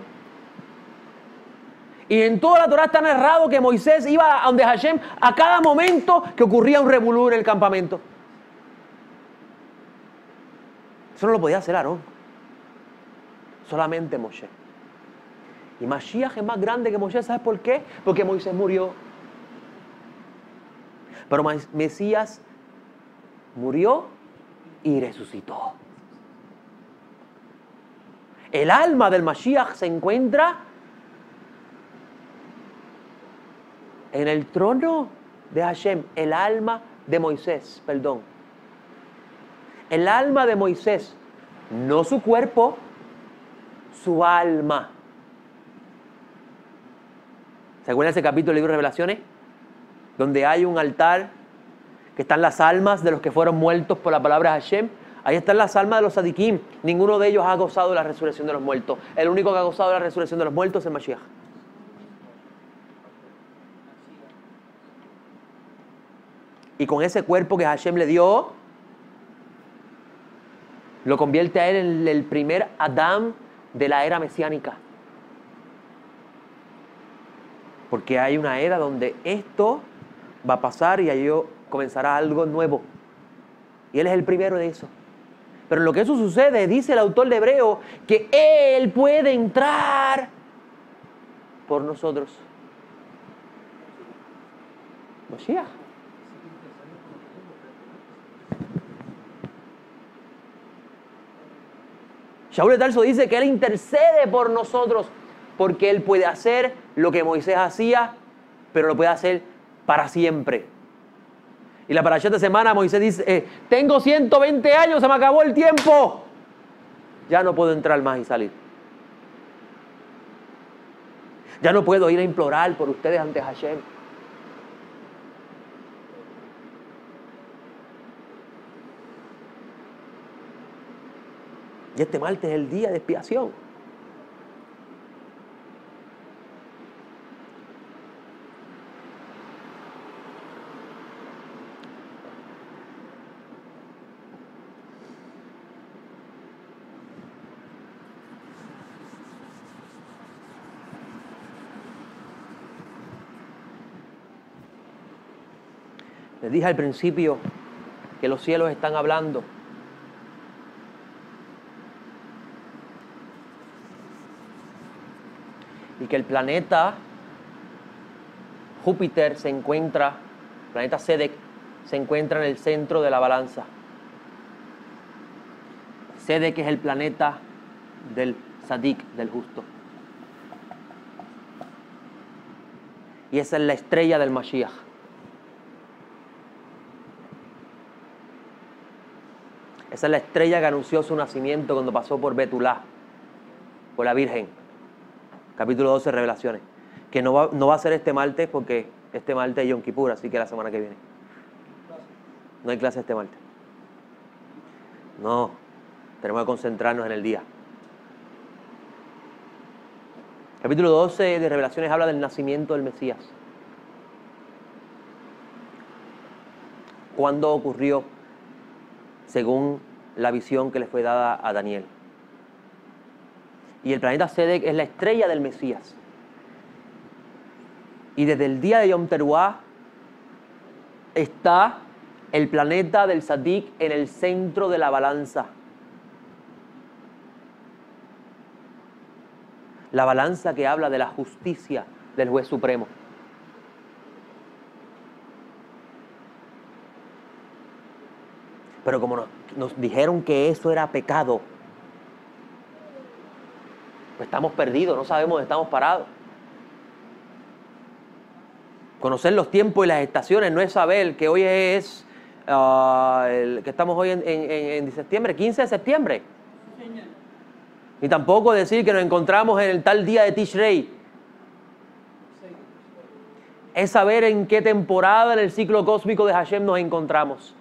Y en toda la Torá está narrado que Moisés iba a donde Hashem a cada momento que ocurría un revolú en el campamento. Eso no lo podía hacer Aarón. Solamente Moshe. Y Mashiach es más grande que Moisés, ¿sabes por qué? Porque Moisés murió. Pero Mesías murió y resucitó. El alma del Mashiach se encuentra en el trono de Hashem. El alma de Moisés, perdón. El alma de Moisés, no su cuerpo, su alma. ¿Se acuerdan de ese capítulo del libro de Revelaciones? Donde hay un altar que están las almas de los que fueron muertos por la palabra de Hashem. Ahí están las almas de los Sadikim. Ninguno de ellos ha gozado de la resurrección de los muertos. El único que ha gozado de la resurrección de los muertos es el Mashiach. Y con ese cuerpo que Hashem le dio, lo convierte a él en el primer Adán de la era mesiánica. Porque hay una era donde esto va a pasar y ahí comenzará algo nuevo. Y él es el primero de eso. Pero en lo que eso sucede, dice el autor de Hebreo, que él puede entrar por nosotros. Mashiach. Shaul de Tarso dice que él intercede por nosotros porque él puede hacer lo que Moisés hacía, pero lo puede hacer para siempre. Y la parasha de semana Moisés dice, tengo 120 años, se me acabó el tiempo. Ya no puedo entrar más y salir. Ya no puedo ir a implorar por ustedes ante Hashem. Y este martes es el día de expiación. Les dije al principio que los cielos están hablando. Y que el planeta Júpiter se encuentra, el planeta Sedek, se encuentra en el centro de la balanza. Sedek es el planeta del Sadik, del justo. Y esa es la estrella del Mashiach. Esa es la estrella que anunció su nacimiento cuando pasó por Betulá, por la Virgen. Capítulo 12, Revelaciones. Que no va a ser este martes porque este martes es Yom Kippur, así que la semana que viene. No hay clase este martes. No, tenemos que concentrarnos en el día. Capítulo 12 de Revelaciones habla del nacimiento del Mesías. ¿Cuándo ocurrió? Según la visión que le fue dada a Daniel. Y el planeta Sedek es la estrella del Mesías. Y desde el día de Yom Teruah está el planeta del Sadik en el centro de la balanza. La balanza que habla de la justicia del juez supremo. Pero como nos dijeron que eso era pecado, pues estamos perdidos, no sabemos dónde estamos parados. Conocer los tiempos y las estaciones no es saber que hoy es, que estamos hoy en septiembre, 15 de septiembre. Ni tampoco decir que nos encontramos en el tal día de Tishrei. Es saber en qué temporada en el ciclo cósmico de Hashem nos encontramos.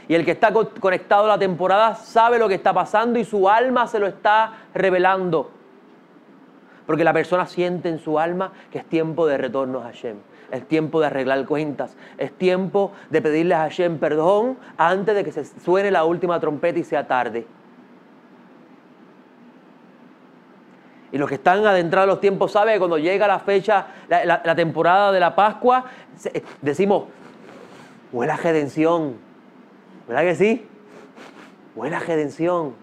Y el que está conectado a la temporada sabe lo que está pasando y su alma se lo está revelando. Porque la persona siente en su alma que es tiempo de retorno a Hashem. Es tiempo de arreglar cuentas. Es tiempo de pedirle a Hashem perdón antes de que se suene la última trompeta y sea tarde. Y los que están adentrados en los tiempos saben que cuando llega la fecha, la temporada de la Pascua, decimos, huele a redención. ¿Verdad que sí? Huele a redención.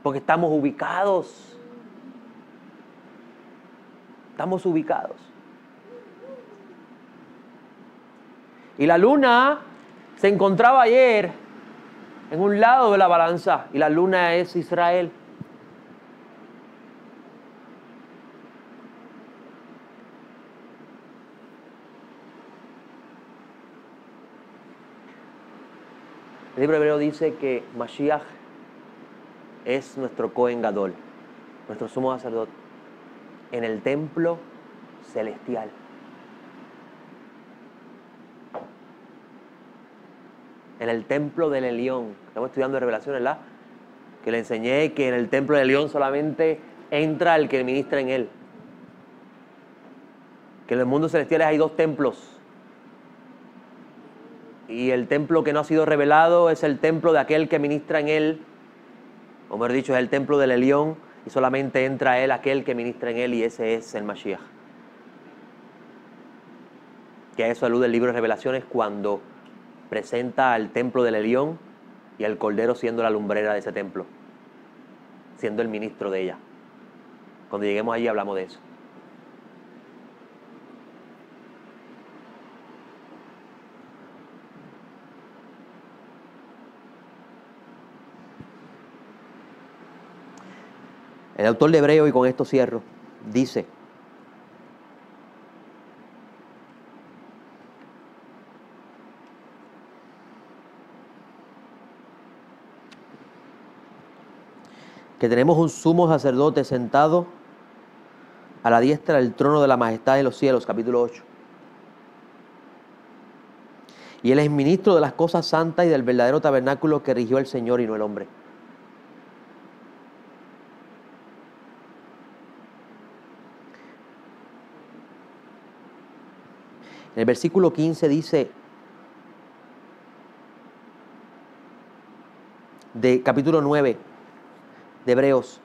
Porque estamos ubicados. Estamos ubicados. Y la luna se encontraba ayer en un lado de la balanza. Y la luna es Israel. El libro hebreo dice que Mashiach es nuestro Cohen Gadol, nuestro sumo sacerdote, en el templo celestial. En el templo del Elión. Estamos estudiando Revelación, ¿verdad? Que le enseñé que en el templo del Elión solamente entra el que ministra en él. Que en los mundos celestiales hay dos templos. Y el templo que no ha sido revelado es el templo de aquel que ministra en él. O mejor dicho, es el templo del Elión. Y solamente entra él, aquel que ministra en él, y ese es el Mashiach. Que a eso alude el libro de Revelaciones cuando presenta al templo del Elión y al Cordero siendo la lumbrera de ese templo, siendo el ministro de ella. Cuando lleguemos allí hablamos de eso. El autor de Hebreo, y con esto cierro, dice: que tenemos un sumo sacerdote sentado a la diestra del trono de la majestad de los cielos, capítulo 8. Y él es ministro de las cosas santas y del verdadero tabernáculo que erigió el Señor y no el hombre. En el versículo 15 dice, de capítulo 9 de Hebreos,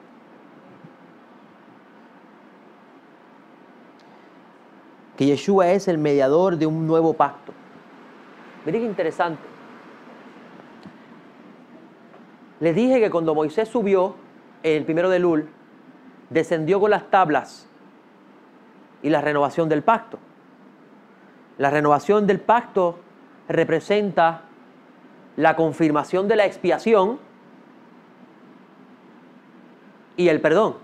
que Yeshua es el mediador de un nuevo pacto. Miren qué interesante. Les dije que cuando Moisés subió, el primero de Elul, descendió con las tablas y la renovación del pacto. La renovación del pacto representa la confirmación de la expiación y el perdón.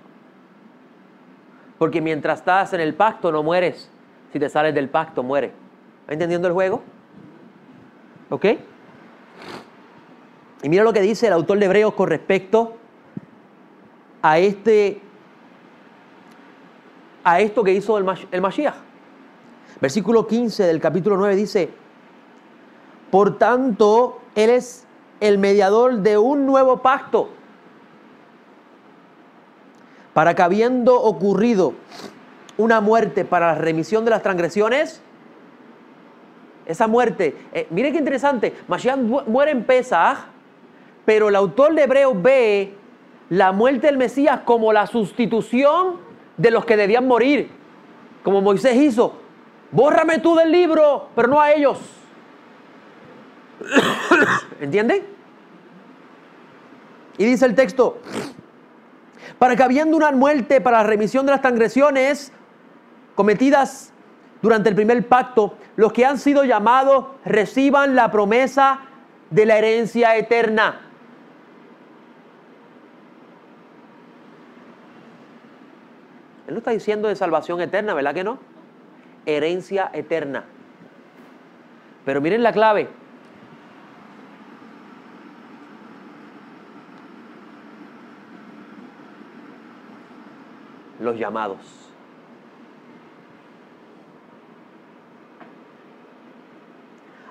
Porque mientras estás en el pacto no mueres. Si te sales del pacto, mueres. ¿Va entendiendo el juego? ¿Ok? Y mira lo que dice el autor de Hebreos con respecto a esto que hizo el Mashiach. Versículo 15 del capítulo 9 dice: por tanto, Él es el mediador de un nuevo pacto, para que habiendo ocurrido una muerte para la remisión de las transgresiones, esa muerte, miren qué interesante, Mashiach muere en Pesaj, pero el autor de Hebreos ve la muerte del Mesías como la sustitución de los que debían morir, como Moisés hizo. Bórrame tú del libro, pero no a ellos. ¿Entienden? Y dice el texto: Para que habiendo una muerte para la remisión de las transgresiones cometidas durante el primer pacto, los que han sido llamados reciban la promesa de la herencia eterna. Él no está diciendo de salvación eterna, ¿verdad que no? Herencia eterna. Pero miren la clave. Los llamados.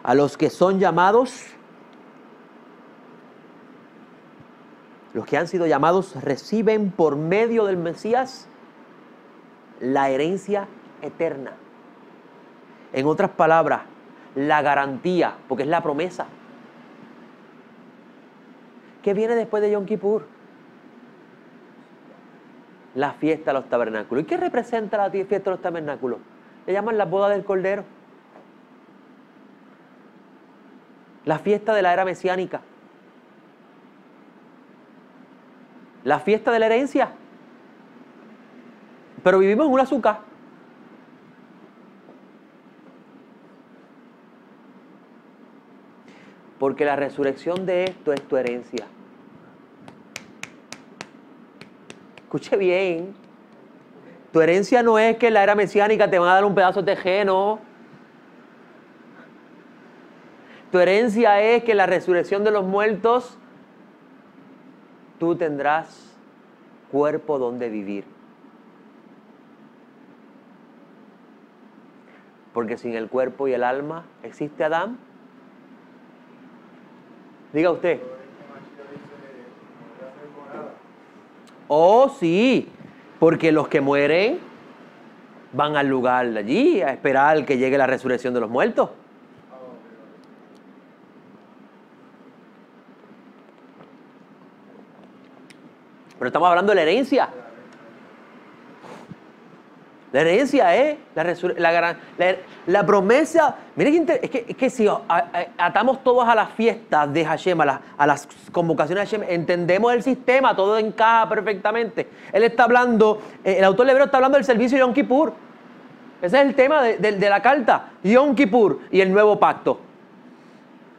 A los que son llamados, los que han sido llamados reciben por medio del Mesías la herencia eterna. En otras palabras, la garantía, porque es la promesa. ¿Qué viene después de Yom Kippur? La fiesta de los tabernáculos. ¿Y qué representa la fiesta de los tabernáculos? Le llaman la boda del Cordero. La fiesta de la era mesiánica. La fiesta de la herencia. Pero vivimos en un azúcar. Porque la resurrección de esto es tu herencia. Escuche bien. Tu herencia no es que en la era mesiánica te van a dar un pedazo de terreno. Tu herencia es que en la resurrección de los muertos tú tendrás cuerpo donde vivir. Porque sin el cuerpo y el alma, ¿existe Adán? Diga usted. Oh, sí, porque los que mueren van al lugar de allí a esperar que llegue la resurrección de los muertos. Pero estamos hablando de la herencia. La herencia es la promesa. Miren, es que si atamos todos a las fiestas de Hashem, a las convocaciones de Hashem, entendemos el sistema, todo encaja perfectamente. Él está hablando, el autor de Hebreo está hablando del servicio de Yom Kippur. Ese es el tema de la carta. Yom Kippur y el nuevo pacto.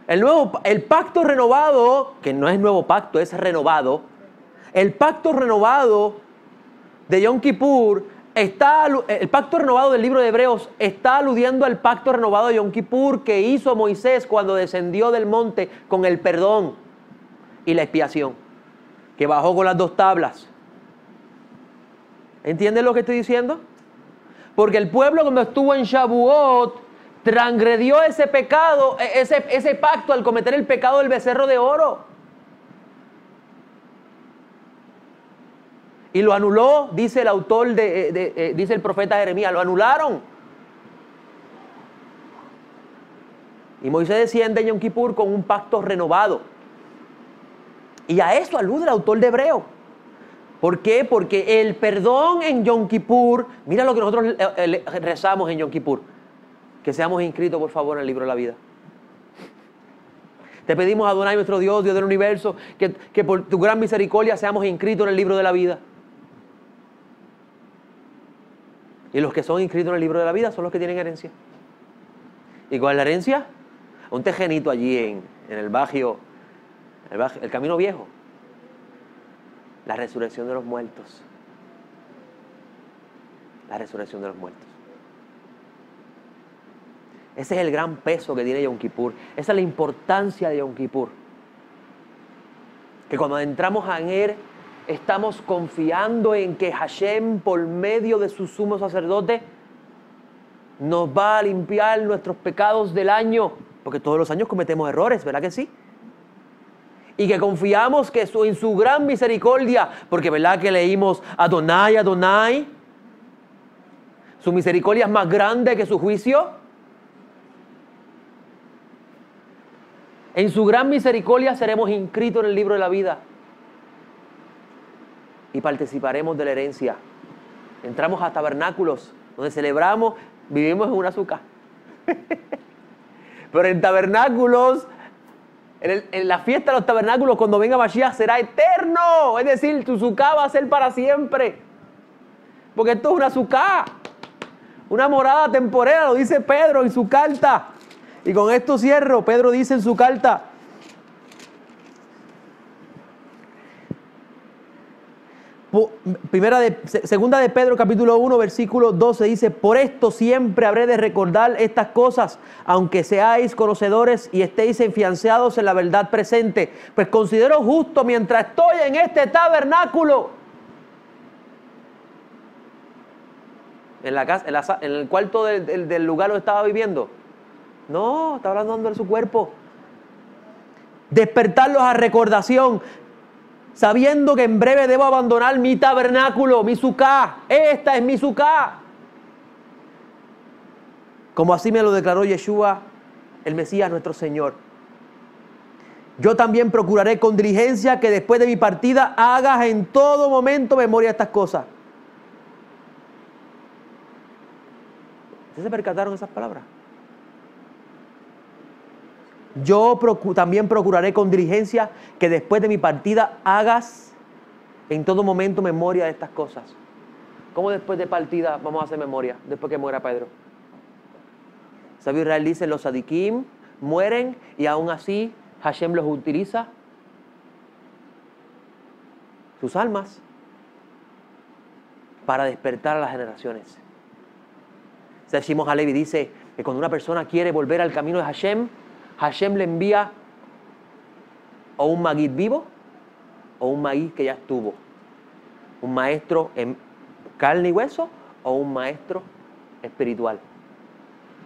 El pacto renovado, que no es nuevo pacto, es renovado. El pacto renovado de Yom Kippur el pacto renovado del libro de Hebreos está aludiendo al pacto renovado de Yom Kippur que hizo Moisés cuando descendió del monte con el perdón y la expiación, que bajó con las 2 tablas. ¿Entienden lo que estoy diciendo? Porque el pueblo cuando estuvo en Shavuot transgredió ese pecado, ese pacto al cometer el pecado del becerro de oro. Y lo anuló, dice el autor, dice el profeta Jeremías, lo anularon. Y Moisés desciende en Yom Kippur con un pacto renovado. Y a eso alude el autor de Hebreo. ¿Por qué? Porque el perdón en Yom Kippur, mira lo que nosotros rezamos en Yom Kippur, que seamos inscritos por favor en el libro de la vida. Te pedimos a Adonai, nuestro Dios, Dios del universo, que por tu gran misericordia seamos inscritos en el libro de la vida. Y los que son inscritos en el libro de la vida son los que tienen herencia. ¿Y cuál es la herencia? Un tejenito allí en el barrio, el camino viejo. La resurrección de los muertos. La resurrección de los muertos. Ese es el gran peso que tiene Yom Kippur. Esa es la importancia de Yom Kippur. Que cuando entramos en él, estamos confiando en que Hashem, por medio de su sumo sacerdote, nos va a limpiar nuestros pecados del año. Porque todos los años cometemos errores, ¿verdad que sí? Y que confiamos que en su gran misericordia, porque ¿verdad que leímos Adonai, Adonai? Su misericordia es más grande que su juicio. En su gran misericordia seremos inscritos en el libro de la vida. Y participaremos de la herencia. Entramos a tabernáculos donde celebramos, vivimos en un azúcar. Pero en tabernáculos En la fiesta de los tabernáculos, cuando venga Mashiach, será eterno. Es decir, tu suká va a ser para siempre. Porque esto es una suká, una morada temporera, lo dice Pedro en su carta. Y con esto cierro. Pedro dice en su carta, segunda de Pedro capítulo 1 versículo 12 dice: por esto siempre habré de recordar estas cosas, aunque seáis conocedores y estéis enfianzados en la verdad presente, pues considero justo mientras estoy en este tabernáculo, en la casa, en el cuarto del lugar donde estaba viviendo. No, está hablando de su cuerpo. Despertarlos a recordación, sabiendo que en breve debo abandonar mi tabernáculo, mi suká. Esta es mi suká. Como así me lo declaró Yeshua, el Mesías nuestro Señor. Yo también procuraré con diligencia que después de mi partida hagas en todo momento memoria de estas cosas. ¿Ustedes se percataron esas palabras? Yo también procuraré con diligencia que después de mi partida hagas en todo momento memoria de estas cosas. ¿Cómo después de partida vamos a hacer memoria? Después que muera Pedro. ¿Sabio Israel dice? Los sadikim mueren y aún así Hashem los utiliza, sus almas, para despertar a las generaciones. Shimon Halevi dice que cuando una persona quiere volver al camino de Hashem, Hashem le envía o un maguid vivo o un maguid que ya estuvo. Un maestro en carne y hueso o un maestro espiritual.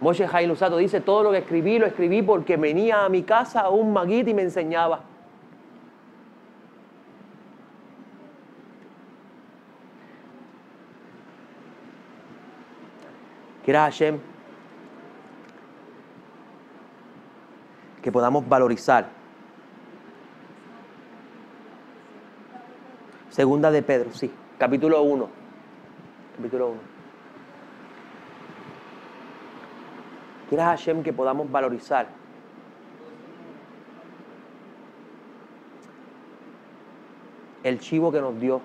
Moshe Haim Luzzatto dice: todo lo que escribí, lo escribí porque venía a mi casa un maguid y me enseñaba. Quiera Hashem que podamos valorizar. Segunda de Pedro, sí, capítulo 1. Capítulo 1. Quiera Hashem que podamos valorizar el chivo que nos dio.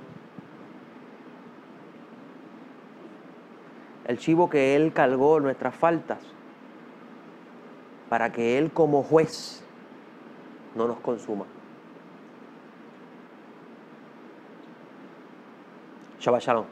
El chivo que Él cargó nuestras faltas, para que Él como juez no nos consuma. Shabbat Shalom.